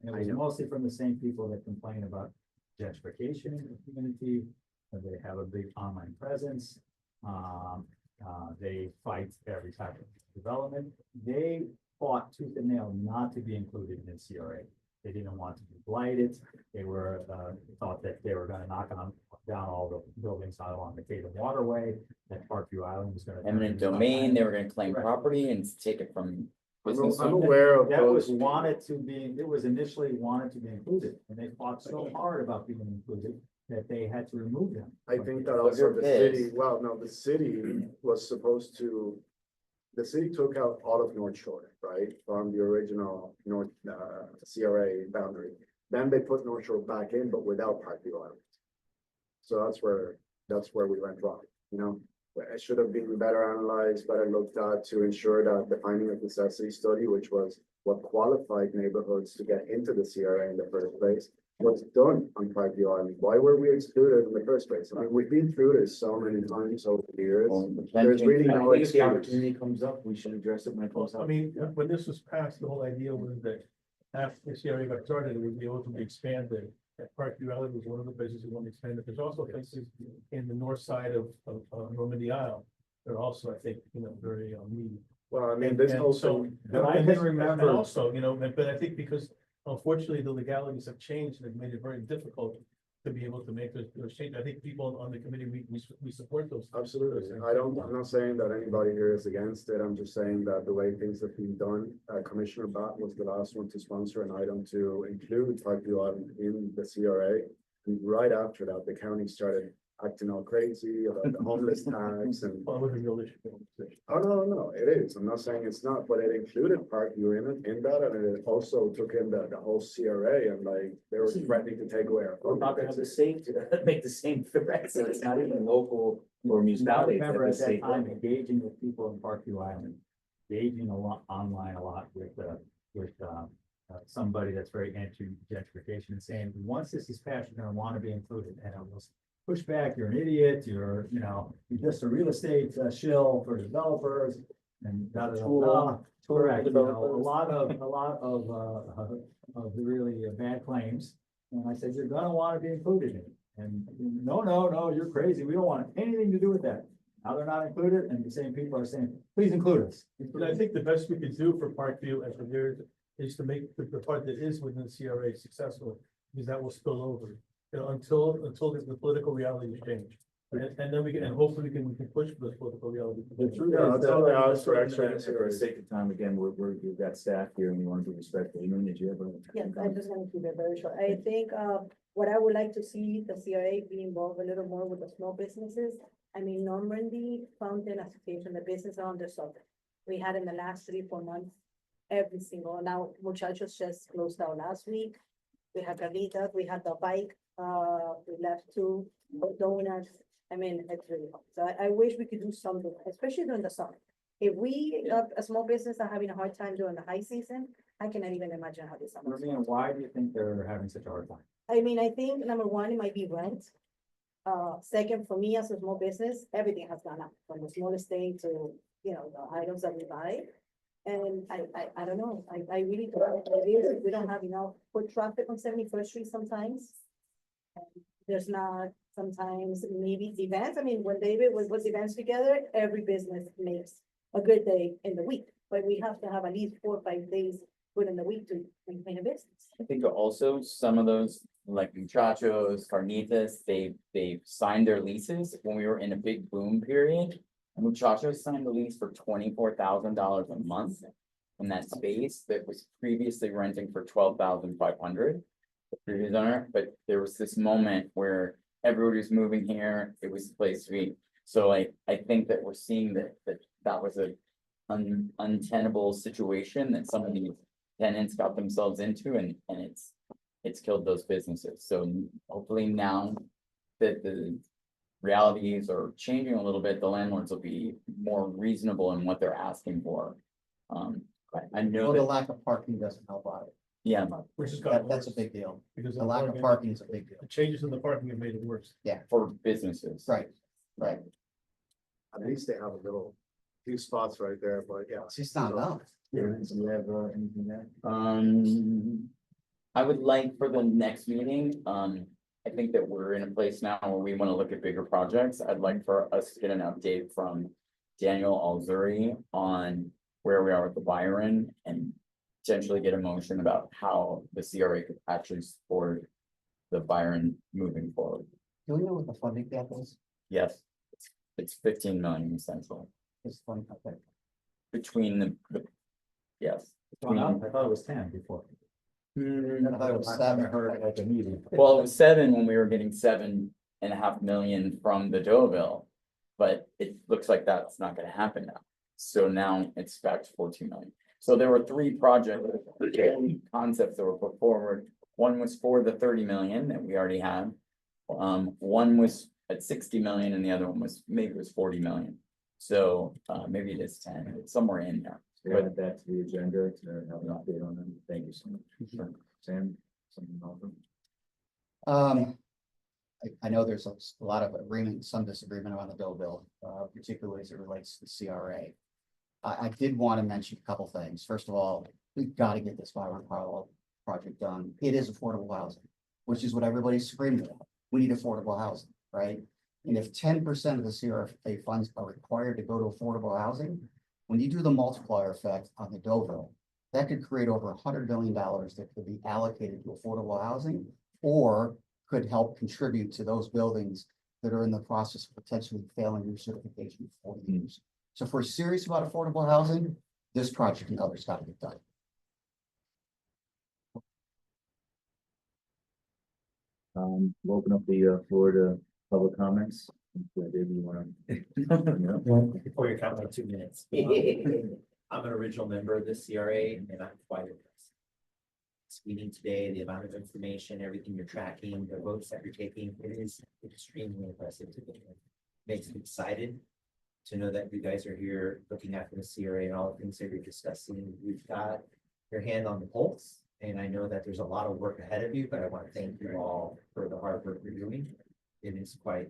And it was mostly from the same people that complain about gentrification in the community. They have a big online presence. They fight every type of development. They fought tooth and nail not to be included in CRA. They didn't want to be blighted. They were thought that they were going to knock down all the buildings out along the Tatum Waterway. That Parkview Island was going to Eminent domain, they were gonna claim property and take it from business. I'm aware of that was those. wanted to be. It was initially wanted to be included, and they fought so hard about being included that they had to remove them. I think that So also you're the pissed. city, well, no, the city was supposed to, the city took out all of North Shore, right? From the original North, CRA boundary. Then they put North Shore back in, but without Parkview Island. So that's where we went wrong, It should have been better analyzed, better looked at to ensure that the finding of necessity study, which was what qualified neighborhoods to get into the CRA in the first place, was done on Parkview Island. Why were we excluded in the first place? I mean, we've been through this so many times over the years. There's really no I think if the excuse. opportunity comes up, we should address it when it comes I up. mean, when this was passed, the whole idea was that after this area got started, it would be able to be expanded. That Parkview Island was one of the places we want to expand it. There's also places in the north side of Normandy Isle. They're also, I think, very needy. Well, I mean, this And whole so, thing, But I and can this- remember- and also, but I think because unfortunately the legalities have changed and have made it very difficult to be able to make those changes. I think people on the committee, we support those. absolutely. I'm not saying that anybody here is against it. I'm just saying that the way things have been done, Commissioner Bat was the last one to sponsor an item to include Parkview Island in the CRA. And right after that, the county started acting all crazy about the homeless tax and, Well, it was a real issue. oh, no, it is. I'm not saying it's not, but it included Parkview in that, and it also took in the whole CRA and they were threatening to take away our. We're about to have the same, make the same threats, so it's not even local or I municipalities. remember at at the that state time level. engaging with people in Parkview Island, engaging a lot online a lot with somebody that's very anti-gentrification and saying, once this is passed, you're gonna want to be included. And I was push back, you're an idiot, you're just a real estate shill for developers and da da da da. Correct, a lot of really bad claims. And I said, you're gonna want to be included in it. And no, you're crazy. We don't want anything to do with that. Now they're not included, and the same people are saying, please include us. But I think the best we could do for Parkview and is to make the part that is within the CRA successful, because that will spill over. until the political realities change. And then and hopefully we can push for the political reality. The truth Yeah, is, that's all I ask for for extra the sake of time, again, we've got staff here and we want to be respectful. You know, did you ever? Yes, I'm just gonna keep it very short. I think, what I would like to see the CRA be involved a little more with the small businesses. I mean, Normandy Fountain Association, the business on the sub. We had in the last 3-4 months, every single, now Muchachos just closed out last week. We had Carlitas, we had the bike, we left 2 donuts. I mean, it's really hard. So I wish we could do something, especially during the summer. If we, a small business are having a hard time during the high season, I cannot even imagine how this summer. is. Romina, why do you think they're having such a hard time? I mean, I think number one, it might be rent. Second, for me as a small business, everything has gone up from the smallest thing to, you know, the items that we buy. And I don't know, I really don't know what it is. We don't have enough foot traffic on 71st Street sometimes. And there's not sometimes maybe the events. I mean, when David was events together, every business makes a good day in the week. But we have to have at least 4 or 5 days put in the week to maintain a business. I think also some of those, like Muchachos, Carnitas, they signed their leases when we were in a big boom period. Muchachos signed a lease for $24,000 a month in that space that was previously renting for $12,500. The previous owner, but there was this moment where everybody was moving here, it was the place to be. So I think that we're seeing that was a untenable situation that some of these tenants got themselves into and it's killed those businesses. So hopefully now that the realities are changing a little bit, the landlords will be more reasonable in what they're asking for. I know Well, the that, lack of parking doesn't help out. yeah, Which has gotten That's a worse, big deal. because The lack of parking is a big deal. the changes in the parking have made it worse. for businesses. Right, right. At least they have a little, few spots right there, but yeah. It's just not enough. Yeah, do you have anything there? I would like for the next meeting, I think that we're in a place now where we want to look at bigger projects. I'd like for us to get an update from Daniel Alzuri on where we are with the Byron and potentially get a motion about how the CRA could actually support the Byron moving forward. Do we know what the funding gap is? Yes, it's 15 million essentially It's funny, okay. between the, yes. It's gone up. I thought it was 10 before. Hmm, I thought it was Last time I 7. heard it at the meeting. well, it was 7 when we were getting 7.5 million from the Doe bill. But it looks like that's not gonna happen now. So now it's back to 14 million. So there were 3 project concepts that were put forward. One was for the 30 million that we already had. One was at 60 million and the other one was, maybe it was 40 million. So maybe it is 10, it's somewhere in there. We'll add that to the agenda to have an update on them. Thank you so much. Sure. Sam, something about them? I know there's a lot of agreement, some disagreement around the bill, particularly as it relates to the CRA. I did want to mention a couple things. First of all, we've got to get this Byron Parallel project done. It is affordable housing, which is what everybody's screaming about. We need affordable housing, right? And if 10% of the CRA funds are required to go to affordable housing, when you do the multiplier effect on the Deauville, that could create over $100 million that could be allocated to affordable housing or could help contribute to those buildings that are in the process of potentially failing recertification for 40 years. So if we're serious about affordable housing, this project and others got to get done. We'll open up the floor to public comments. David, you wanna? Before you count, like 2 minutes. I'm an original member of the CRA and I'm quite impressed. This meeting today, the amount of information, everything you're tracking, the votes that you're taking, it is extremely impressive to me. Makes me excited to know that you guys are here looking after the CRA and all the things that you're discussing. You've got your hand on the pulse. And I know that there's a lot of work ahead of you, but I want to thank you all for the hard work you're doing. It is quite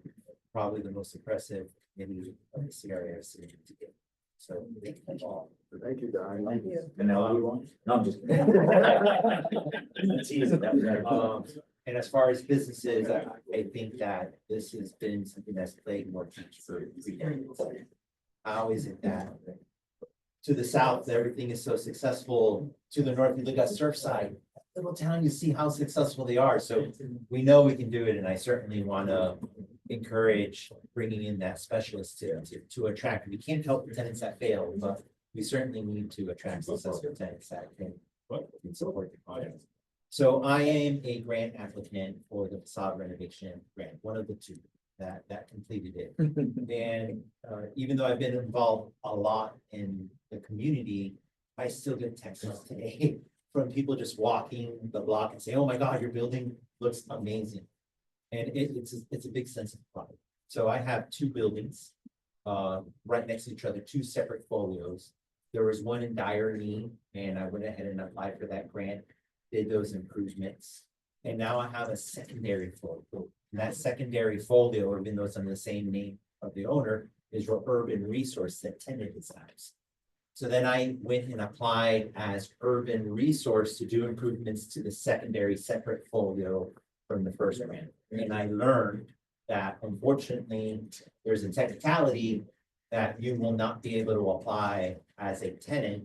probably the most impressive committee of the CRA I've seen today. So thank you all. Thank you, Don. Thank you. And now we want? No, I'm just. It's easy, that was- And as far as businesses, I think that this has been something that's played more teach for 3 decades. How is it that to the south, everything is so successful. To the north, you look at Surfside, little town, you see how successful they are. So we know we can do it, and I certainly want to encourage bringing in that specialist to attract. We can't help the tenants that fail, but we certainly need to attract successful tenants that can support the project. So I am a grant applicant for the facade renovation grant, one of the two that completed it. And even though I've been involved a lot in the community, I still get texts today from people just walking the block and say, oh my God, your building looks amazing. And it's a big sense of pride. So I have two buildings right next to each other, two separate folios. There was one in dire need, and I went ahead and applied for that grant, did those improvements. And now I have a secondary folio. And that secondary folio, even though it's under the same name of the owner, is urban resource that tenant his house. So then I went and applied as urban resource to do improvements to the secondary separate folio from the first grant. And I learned that unfortunately, there's a technicality that you will not be able to apply as a tenant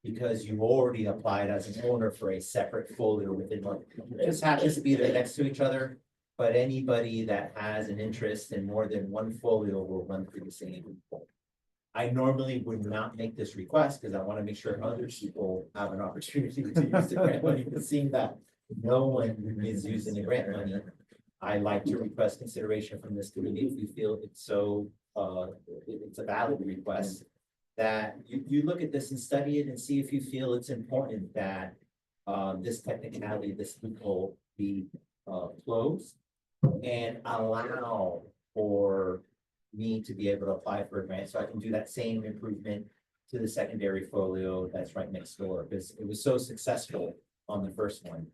because you already applied as an owner for a separate folio within one. It just happens to be they're next to each other, but anybody that has an interest in more than one folio will run through the same folio. I normally would not make this request because I want to make sure other people have an opportunity to use the grant money, but seeing that no one is using the grant money, I like to request consideration from this committee if you feel it's so, it's a valid request, that you look at this and study it and see if you feel it's important that this technicality, this loophole be closed and allow for me to be able to apply for a grant so I can do that same improvement to the secondary folio that's right next door because it was so successful on the first one.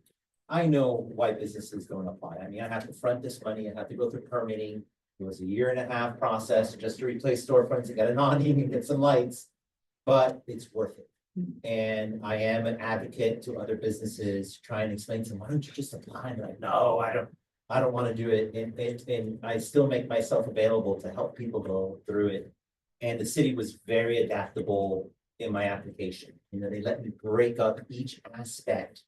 I know why businesses don't apply. I mean, I have to front this money, I have to go through permitting. It was a 1.5-year process just to replace storefronts and get an awning and get some lights, but it's worth it. And I am an advocate to other businesses, try and explain to them, why don't you just apply? And they're like, no, I don't want to do it. And I still make myself available to help people go through it. And the city was very adaptable in my application. You know, they let me break up each aspect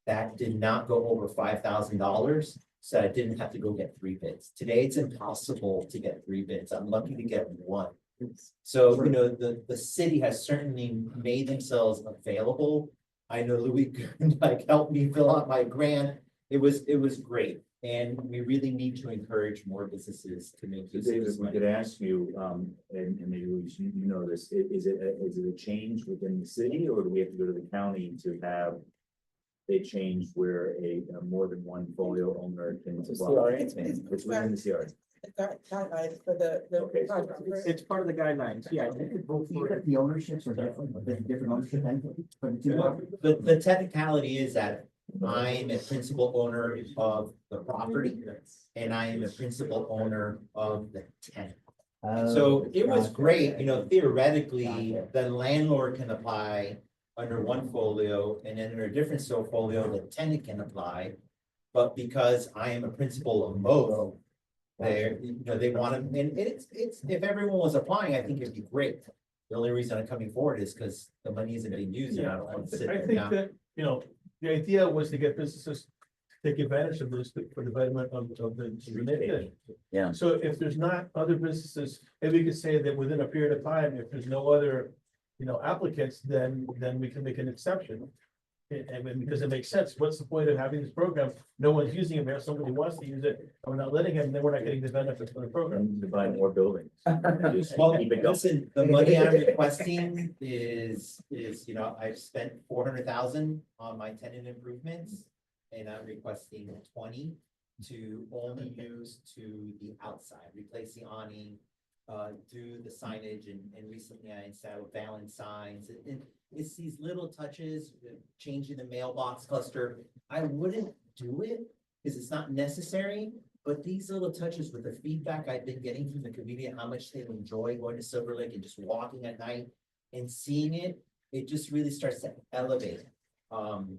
that did not go over $5,000. So I didn't have to go get 3 bids. Today, it's impossible to get 3 bids. I'm lucky to get 1. So, you know, the city has certainly made themselves available. I know Louis like helped me fill out my grant. It was great. And we really need to encourage more businesses to make use of David, this if we money. could ask you, and maybe you know this, is it a change within the city or do we have to go to the county to have a change where a more than one folio owner can? It's CRA. It's within the CRA. Guidelines for the Okay. project. It's part of the guidelines, yeah. You could vote for it. The ownerships are different, different ownership for the two. The technicality is that I am a principal owner of the property and I am a principal owner of the tenant. So it was great, you know, theoretically, the landlord can apply under one folio and then under a different folio, the tenant can apply. But because I am a principal of both, they're, you know, they want to, and it's, if everyone was applying, I think it'd be great. The only reason I'm coming forward is because the money isn't being used and I don't want to sit I there think now. that, you know, the idea was to get businesses to take advantage of this for the betterment of the community. Yeah. So if there's not other businesses, maybe we could say that within a period of time, if there's no other, you know, applicants, then we can make an exception. And because it makes sense, what's the point of having this program? No one's using it, if somebody wants to use it, and we're not letting him, then we're not getting the benefits from the program. And to buy more buildings. Just Well, keep it going. listen, the money I'm requesting is, you know, I've spent 400,000 on my tenant improvements. And I'm requesting 20 to only use to the outside, replace the awning, do the signage, and recently I installed balance signs. And it's these little touches, changing the mailbox cluster. I wouldn't do it because it's not necessary, but these little touches with the feedback I've been getting from the community, how much they enjoy going to Silver Lake and just walking at night and seeing it, it just really starts to elevate. And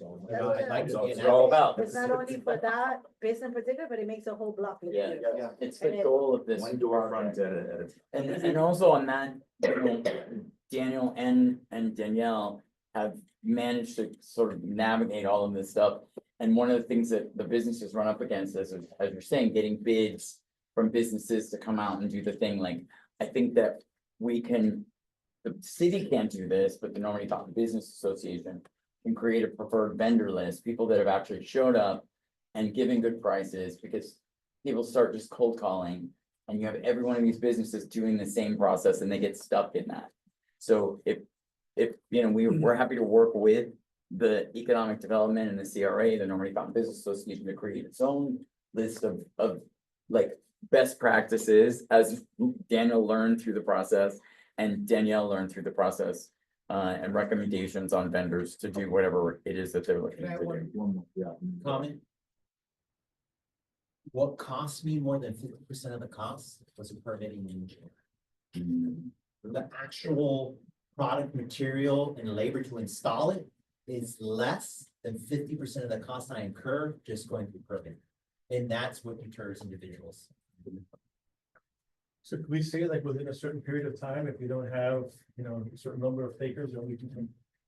you know, I'd like to be It's an all advocate. about. It's not only for that business in particular, but it makes a whole block. look Yeah, beautiful. yeah, it's the goal of this. One door front at a. And also on that, you know, Daniel and Danielle have managed to sort of navigate all of this stuff. And one of the things that the businesses run up against is, as you're saying, getting bids from businesses to come out and do the thing, like, I think that we can. The city can't do this, but the Normandy Fountain Business Association can create a preferred vendor list, people that have actually showed up and giving good prices, because people start just cold calling. And you have every one of these businesses doing the same process and they get stuck in that. So if, you know, we're happy to work with the economic development and the CRA, the Normandy Fountain Business Association, to create its own list of like best practices, as Daniel learned through the process and Danielle learned through the process, and recommendations on vendors to do whatever it is that they're looking Can I to have do. Comment? What cost me more than 50% of the cost was a permitting engineer. The actual product, material and labor to install it is less than 50% of the cost I incur just going through permitting. And that's what deters individuals. So could we say like within a certain period of time, if you don't have, you know, a certain number of takers, then we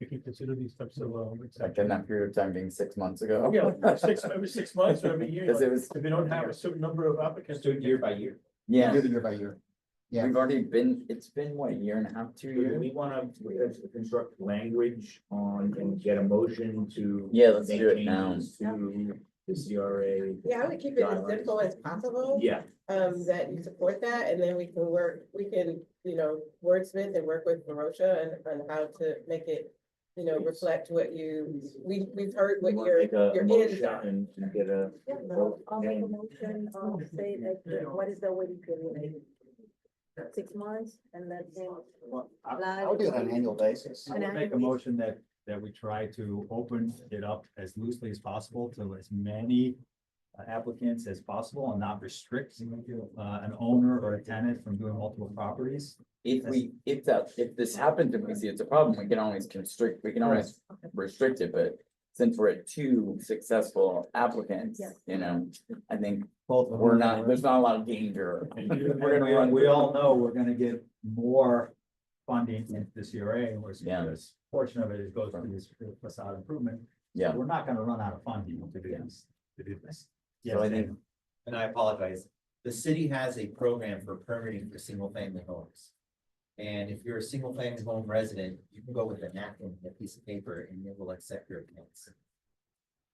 can consider these types of, Like in that period of time being 6 months ago. yeah, every 6 months or every year. Because it was, If you don't have a certain number of applicants. Do it year by year. yeah, Year by year. Yeah. we've already been, it's been what, a year and a half, 2 Do years? we wanna construct language on and get a motion to? Yeah, let's make do it now. changes To the CRA. Yeah, I would keep it as simple as possible. Yeah, That you support that, and then we can, you know, wordsmith and work with Marosha and how to make it, you know, reflect what we've heard what we wanna your make a ends motion are. and get a. Yeah, I'll make a motion, say that, what is the waiting period? 6 months, and let them. I would do it on an annual basis. I would make a motion that we try to open it up as loosely as possible to as many applicants as possible and not restrict an owner or a tenant from doing multiple properties. If this happens and we see it's a problem, we can always restrict it, but since we're at 2 successful applicants, Yeah. you know, I think Both there's not a lot of danger. We're gonna run. We all know we're gonna get more funding into the CRA, and Yeah. this portion of it goes to this facade improvement. Yeah. We're not gonna run out of funding to do this. So I think, And I apologize. The city has a program for permitting for single family homes. And if you're a single family home resident, you can go with a napkin, and a piece of paper, and it will accept your plans.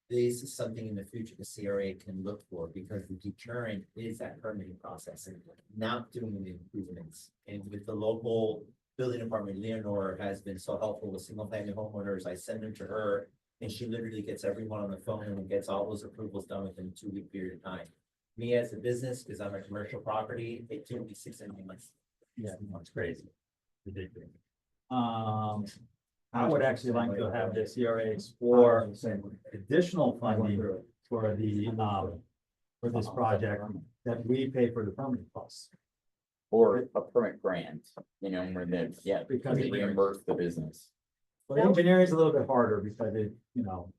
This is something in the future the CRA can look for, because the deterrent is that permitting process and not doing the improvements. And with the local building department, Leonore has been so helpful with single family homeowners. I send them to her and she literally gets everyone on the phone and gets all those approvals done within a 2-week period of time. Me as a business, because I'm a commercial property, it took me 6 or 9 months. Yeah, no, it's crazy, ridiculous. I would actually like to have the CRA explore additional funding for for this project that we pay for the permanent costs. or a permit grant, you know, where Because we reimburse the business. But engineering is a little bit harder because it, you know.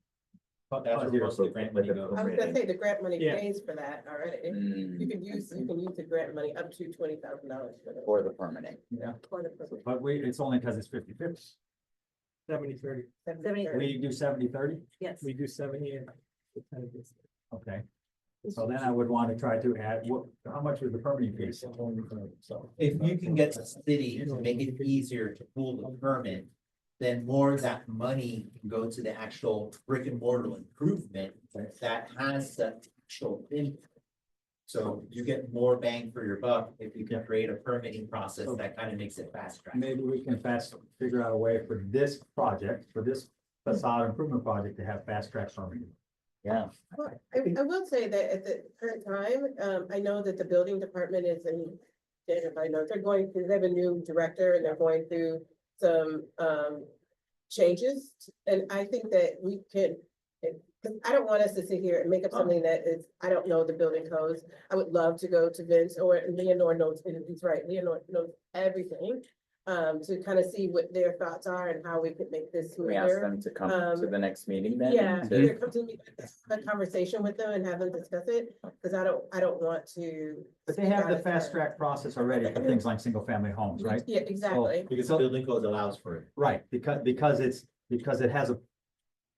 That's where most of the grant money goes. I was gonna say the grant money Yeah. pays for that already. Mm, You can use the grant money up to $20,000 for that. For the permitting. Yeah, For the purpose. but it's only because it's 50/50. 70-30. 70. We do 70/30. Yes. We do 70 and. Okay. So then I would want to try to add, how much was the permitting fee? So, If you can get the city to make it easier to pull the permit, then more of that money can go to the actual brick and mortar improvement that has the actual impact. So you get more bang for your buck if you can create a permitting process that kind of makes it fast track. maybe we can figure out a way for this project, for this facade improvement project to have fast track permitting. Yeah, Well, I will say that at the current time, I know that the building department is in, I know they have a new director and they're going through some changes. And I think that we could, because I don't want us to sit here and make up something that is, I don't know the building codes. I would love to go to Vince or Leonore knows, he's right, Leonore knows everything. to kind of see what their thoughts are and how we could make this We ask smoother. them to come to the next meeting then? Yeah, and either come to me, have a conversation with them and have them discuss it, because I don't want to. But they speak have out the of fast turn. track process already for things like single family homes, right? Yeah, exactly. Because the building code allows for it. Right, because it has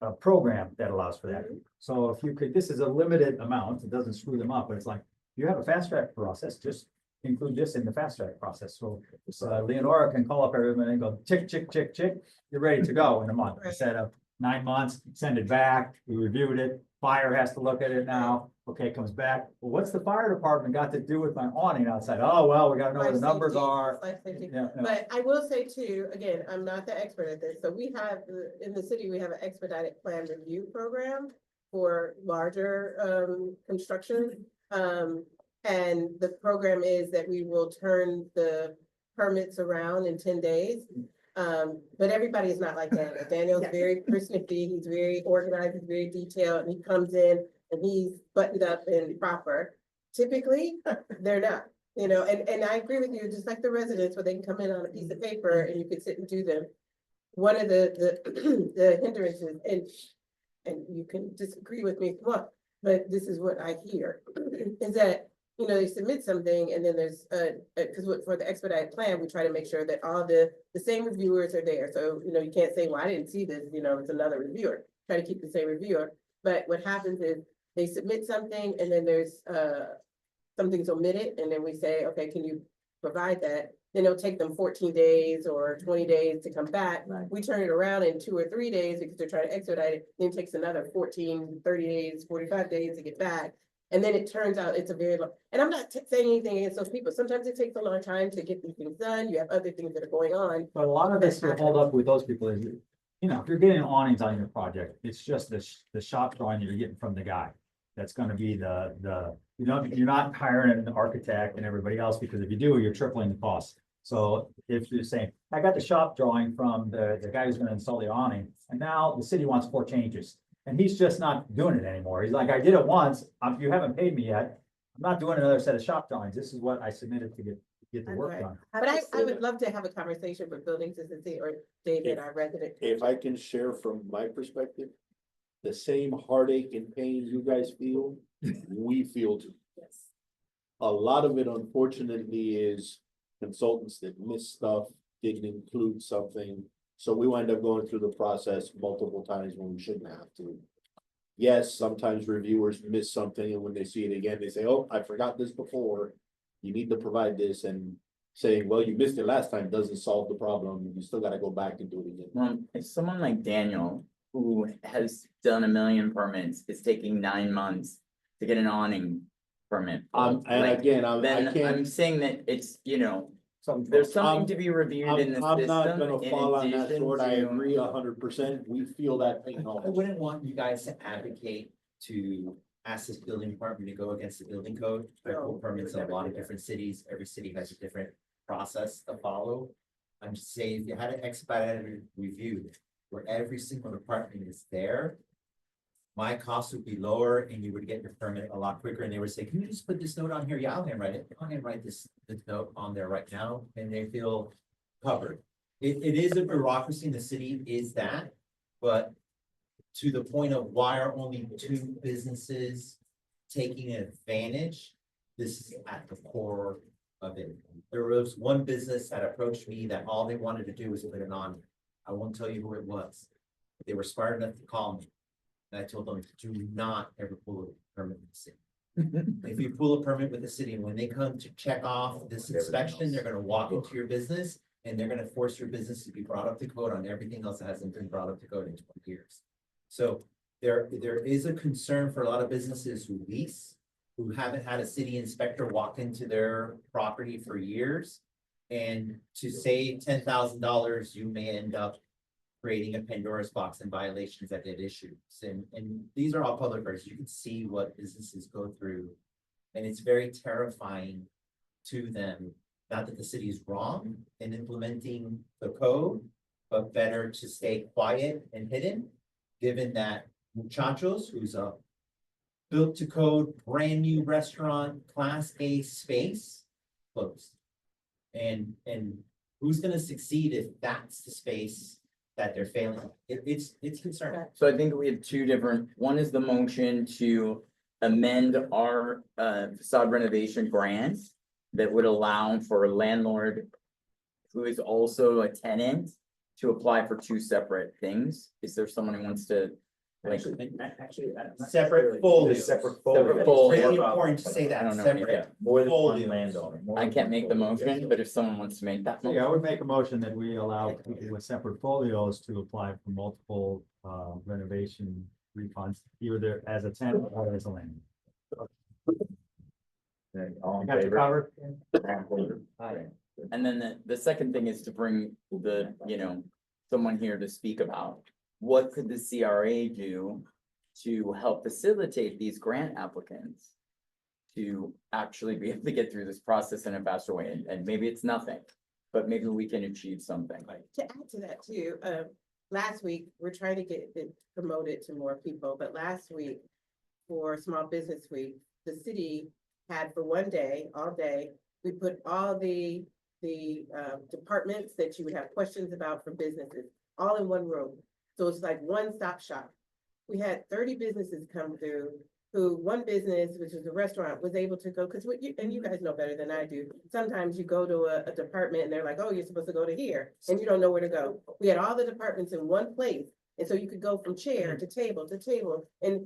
a program that allows for that. So if you could, this is a limited amount, it doesn't screw them up, but it's like, you have a fast track process, just include this in the fast track process. So Leonora can call up everyone and go, tick, tick, tick, tick, you're ready to go in a month, instead of 9 months, send it back, we reviewed it, fire has to look at it now, okay, it comes back. Well, what's the fire department got to do with my awning outside? Oh, well, we gotta know what the Life numbers safety, are. life safety. Yeah, yeah. But I will say too, again, I'm not the expert at this, so we have, in the city, we have an expedited plan review program for larger, construction. And the program is that we will turn the permits around in 10 days. But everybody is not like Daniel. Daniel's very persnickety, he's very organized, he's very detailed, and he comes in and he's buttoned up and proper. Typically, they're not, and I agree with you, just like the residents, where they can come in on a piece of paper and you can sit and do them. One of the the hindrances, and you can disagree with me if you want, but this is what I hear, is that, they submit something and then there's because for the expedited plan, we try to make sure that all the same reviewers are there. So, you can't say, well, I didn't see this, it's another reviewer. Try to keep the same reviewer. But what happens is they submit something and then there's something's omitted, and then we say, okay, can you provide that? Then it'll take them 14 days or 20 days to come back. Right. We turn it around in 2 or 3 days because they're trying to expedite it. Then it takes another 14, 30 days, 45 days to get back. And then it turns out it's a very long, and I'm not saying anything against those people. Sometimes it takes a long time to get these things done. You have other things that are going on. But a lot of this will hold up with those people is, if you're getting awnings on your project, it's just the shop drawing you're getting from the guy. That's gonna be you're not hiring an architect and everybody else, because if you do, you're tripling the cost. So if you're saying, I got the shop drawing from the guy who's gonna install the awning, and now the city wants 4 changes. And he's just not doing it anymore. He's like, I did it once, you haven't paid me yet. I'm not doing another set of shop drawings. This is what I submitted to get the work Right. done. But I would love to have a conversation with buildings and see, or David, our resident. If I can share from my perspective, the same heartache and pain you guys feel, we feel too. Yes. A lot of it unfortunately is consultants that miss stuff, didn't include something. So we wind up going through the process multiple times when we shouldn't have to. Yes, sometimes reviewers miss something, and when they see it again, they say, oh, I forgot this before. You need to provide this, and saying, well, you missed it last time doesn't solve the problem. You still gotta go back and do it again. If someone like Daniel, who has done 1 million permits, is taking 9 months to get an awning permit. And like, again, I Then can't. I'm saying that it's, there's something to be reviewed in the I'm not system. gonna in fall on that addition sword. I to- agree 100%. We feel that pain I also. wouldn't want you guys to advocate to ask this building department to go against the building code. I pull permits in a lot of different cities. Every city has a different process to follow. I'm just saying, if you had an expedited review where every single department is there, my cost would be lower and you would get your permit a lot quicker. And they would say, can you just put this note on here? Yeah, I'll handwrite it. I'll handwrite this note on there right now, and they feel covered. It is a bureaucracy in the city, is that, but to the point of why are only 2 businesses taking advantage, this is at the core of it. There was one business that approached me that all they wanted to do was put it on. I won't tell you who it was. They were smart enough to call me. And I told them, do not ever pull a permit with the city. If you pull a permit with the city, and when they come to check off this inspection, they're gonna walk into your business and they're gonna force your business to be brought up to code on everything else that hasn't been brought up to code in 20 years. So there is a concern for a lot of businesses who lease, who haven't had a city inspector walk into their property for years. And to save $10,000, you may end up creating a Pandora's box and violations that get issued. And these are all public records. You can see what businesses go through. And it's very terrifying to them. Not that the city is wrong in implementing the code, but better to stay quiet and hidden, given that Muchachos, who's a built to code, brand new restaurant, class A space, closed. And who's gonna succeed if that's the space that they're failing? It's concerning. So I think we have two different, one is the motion to amend our facade renovation grant that would allow for a landlord who is also a tenant to apply for two separate things. Is there someone who wants to? Like, Separate folios. Separate Separate folios. folios. It's really important to say I that, don't know, separate. yeah. More than one Folios. landowner. more I than can't one make the folios. motion, but if someone wants to make that Yeah, I motion. would make a motion that we allow people with separate folios to apply for multiple renovation refunds, either as a tenant or as a landlord. Okay, all in Got you favor? covered? All in favor? And then the second thing is to bring the, someone here to speak about. What could the CRA do to help facilitate these grant applicants? To actually be able to get through this process in a faster way, and maybe it's nothing, but maybe we can achieve something. To add to that too, last week, we're trying to get it promoted to more people, but last week for Small Business Week, the city had for one day, all day, we put all the departments that you would have questions about for businesses, all in one room. So it's like one-stop shop. We had 30 businesses come through, who one business, which is a restaurant, was able to go, because what you, and you guys know better than I do, sometimes you go to a department and they're like, oh, you're supposed to go to here, and you don't know where to go. We had all the departments in one place, and so you could go from chair to table, and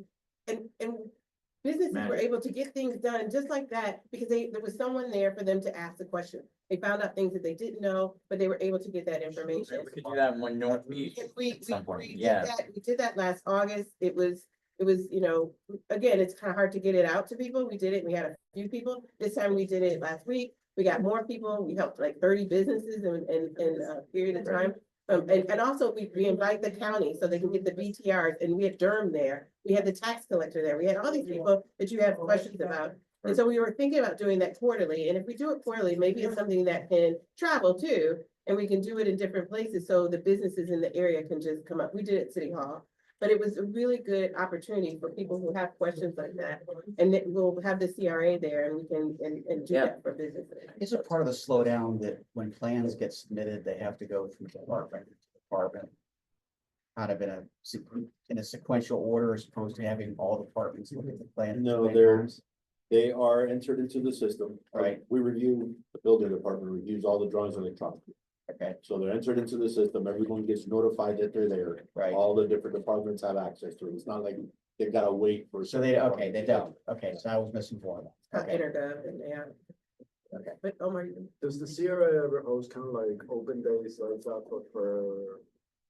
businesses were able to get things done just like that, because there was someone there for them to ask the question. They found out things that they didn't know, but they were able to get that information. We could do that in one North Beach We at some point, did yeah. that- We did that last August. It was, again, it's kind of hard to get it out to people. We did it. We had a few people. This time we did it last week. We got more people. We helped like 30 businesses in a period of time. And also we invite the county so they can get the BTRs, and we had Durham there. We had the tax collector there. We had all these people that you have questions about. And so we were thinking about doing that quarterly. And if we do it quarterly, maybe it's something that can travel too. And we can do it in different places so the businesses in the area can just come up. We did it at City Hall. But it was a really good opportunity for people who have questions like that. And then we'll have the CRA there and we can, and do Yeah. that for businesses. Is it part of the slowdown that when plans get submitted, they have to go from department to department? Kind of in a sequential order as opposed to having all departments look at the plan? No, they are entered into the system. Right. We review, the building department reviews all the drawings electronically. Okay, So they're entered into the system, everyone gets notified that they're there. right. All the different departments have access to it. It's not like they've got to wait for. So they, okay, they don't. Okay, so I was misinformed. Okay. Intergov and yeah. Okay, but Omar, Does the CRA ever host kind of like open days like that, but for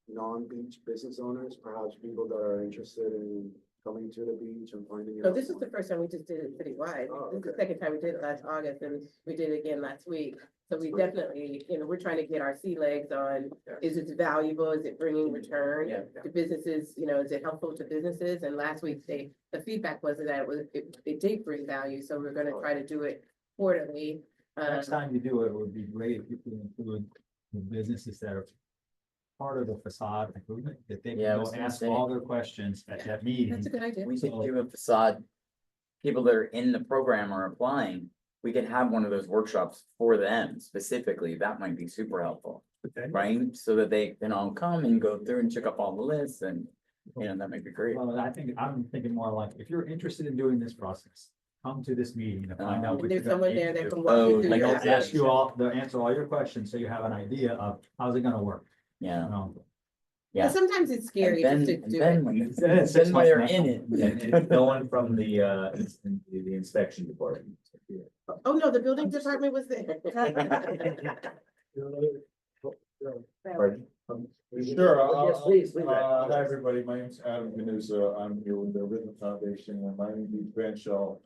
non-beach business owners, perhaps people that are interested in coming to the beach and finding no, Oh, out? this is the first time we just did it citywide. Oh, This is the okay. second time we did it last August and we did it again last week. So we definitely, we're trying to get our sea legs on, is it valuable? Is it bringing return to businesses? Is it helpful to businesses? And last week, the feedback was that it did bring value. So we're gonna try to do it quarterly. Next time you do it, it would be great if you could include the businesses that are part of the facade improvement, that they can Yeah, I go was gonna ask say. all their questions at that meeting. That's a good idea. We could do a facade. People that are in the program are applying, we could have one of those workshops for them specifically, that might be super helpful, right? So that they can all come and go through and check up all the lists and, that might be great. Well, I'm thinking more like, if you're interested in doing this process, come to this meeting to find out. And what there's you're gonna someone need there to that do. can walk you through like your they'll They'll ask application. you all, they'll answer all your questions, so you have an idea of how's it gonna work, you Yeah, know? yeah. But sometimes it's scary And just to do then it. when you, Then it's 6 then when you're months in And it. no one from the inspection department. Oh, no, the building department was there. Pardon? Sure. Yes, please. Hi, everybody. My name's Adam Ganuza. I'm here with the Rhythm Foundation and Miami Beach Band Shell.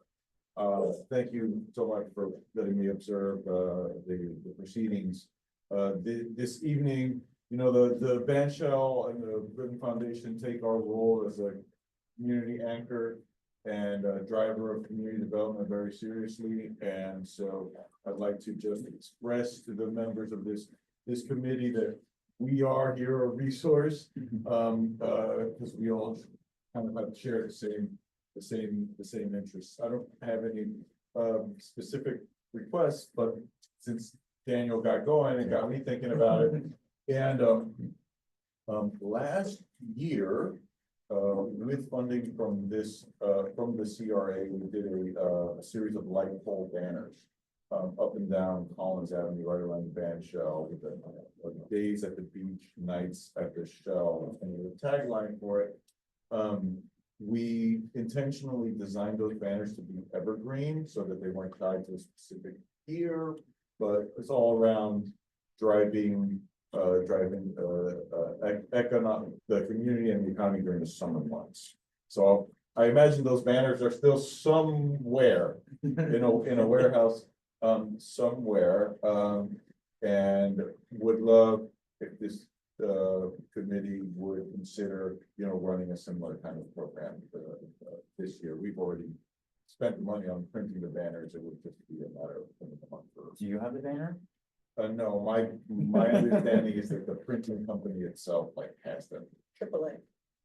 Thank you so much for letting me observe, the proceedings. This evening, the band shell and the Rhythm Foundation take our role as a community anchor and a driver of community development very seriously. And so I'd like to just express to the members of this committee that we are here a resource, because we all kind of have shared the same interests. I don't have any specific requests, but since Daniel got going and got me thinking about it. And, last year, with funding from this, from the CRA, we did a series of light pole banners. Up and down Collins Avenue, right around the band shell, with the days at the beach, nights at the shell, and the tagline for it. We intentionally designed those banners to be evergreen so that they weren't tied to a specific year, but it's all around driving economic, the community and the economy during the summer months. So I imagine those banners are still somewhere in a warehouse somewhere, and would love if this committee would consider, running a similar kind of program this year. We've already spent the money on printing the banners. It would just be a matter of putting them on first. Do you have the banner? No, my understanding is that the printing company itself has them. AAA.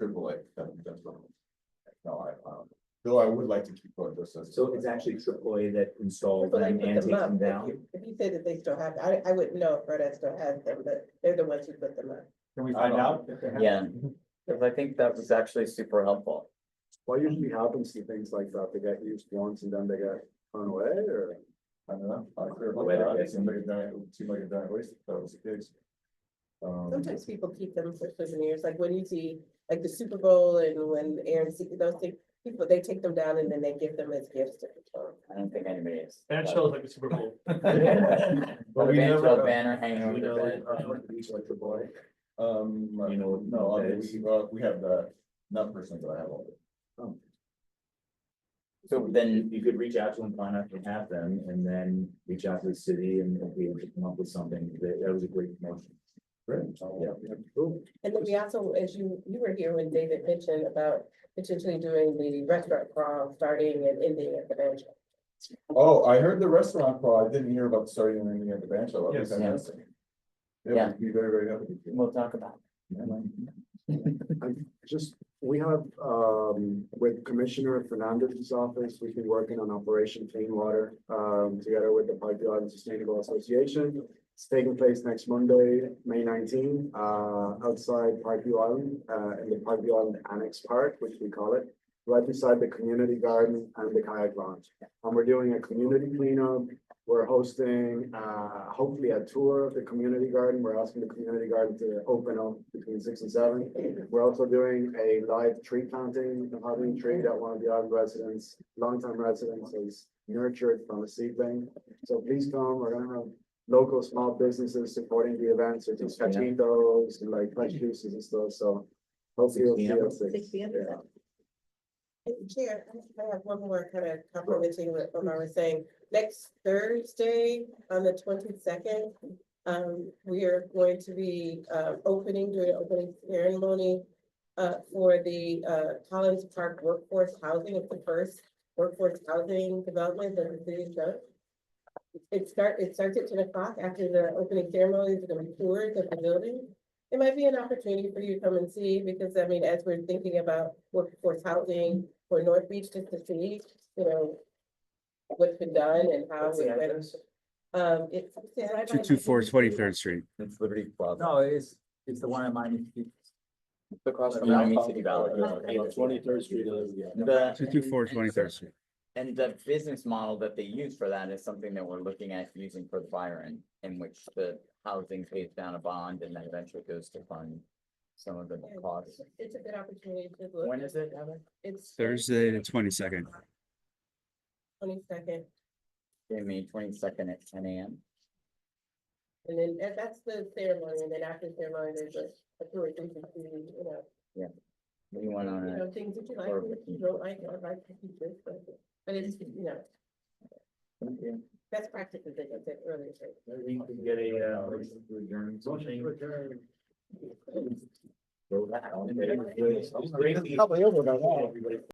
AAA, that's wrong. No, though I would like to keep going this as. So it's actually AAA that installed them AAA put and them takes up. them down. If you say that they still have, I wouldn't know if Burdette still has them, but they're the ones who put them up. Can we find out? if they have- Yeah, because I think that was actually super helpful. What usually happens to things like that? They get used once and then they get thrown away, or? I don't know. I heard The way about they're that. It seemed like a giant waste if that was the case. Sometimes people keep them for souvenirs, like when you see, like the Super Bowl and when Aaron, those things, people, they take them down and then they give them as gifts to people. I don't think anybody is. That shows like a Super Bowl. Have But a we band- never- a banner hanging over the bed. Like the boy. No, we have that, not personally, but I have all of it. So then, You could reach out to them, find out if they have them, and then reach out to the city and be able to come up with something. That was a great promotion. Great. Yeah. Cool. And then we also, as you were here when David mentioned about potentially doing the restaurant crawl, starting and ending at the bench. Oh, I heard the restaurant crawl. I didn't hear about starting and ending at the bench. That'd be Yes. fantastic. Yeah. Yeah, we'd be very, very happy. we'll talk about. Just, we have, with Commissioner Fernandez's office, we've been working on Operation Clean Water, together with the Pipe Island Sustainable Association. It's taking place next Monday, May 19, outside Parkview Island, in the Parkview Island Annex Park, which we call it, right beside the community garden and the kayak launch. And we're doing a community cleanup. We're hosting, hopefully a tour of the community garden. We're asking the community garden to open up between 6 and 7. We're also doing a live tree planting, a having tree that one of the island residents, longtime residents, has nurtured from a seedling. So please come. We're gonna have local small businesses supporting the events, such as cachitos and like fresh juices and stuff. So hopefully you'll see us. 6 p.m. Yeah. Chair, I have one more kind of complimenting what Omar was saying. Next Thursday, on the 22nd, we are going to be doing an opening ceremony for the Collins Park Workforce Housing. It's the first workforce housing development that the city's done. It starts at 10 o'clock. After the opening ceremony, there's gonna be tours of the building. It might be an opportunity for you to come and see, because I mean, as we're thinking about workforce housing for North Beach, just to see, what's been done and how. What's the it went. address? It's. right by 224 the- 23rd Street. It's Liberty Plaza. No, it's the one at Miami. Across from Miami City Valley. 23rd Street. The, 224 23rd Street. and the business model that they use for that is something that we're looking at using for the fire in which the housing pays down a bond and then eventually goes to fund some of the costs. It's a good opportunity to look. When is it, Heather? It's. Thursday, the 22nd. 22nd, May 22nd at 10 a.m. and then that's the ceremony, and then after the ceremony, there's a tour, things that We went on a, things that you like, or- things you don't like, I'd like to keep this, but it's, best practices, as I said earlier. We can get a, motion to adjourn. Motion. Go back. Probably over by now.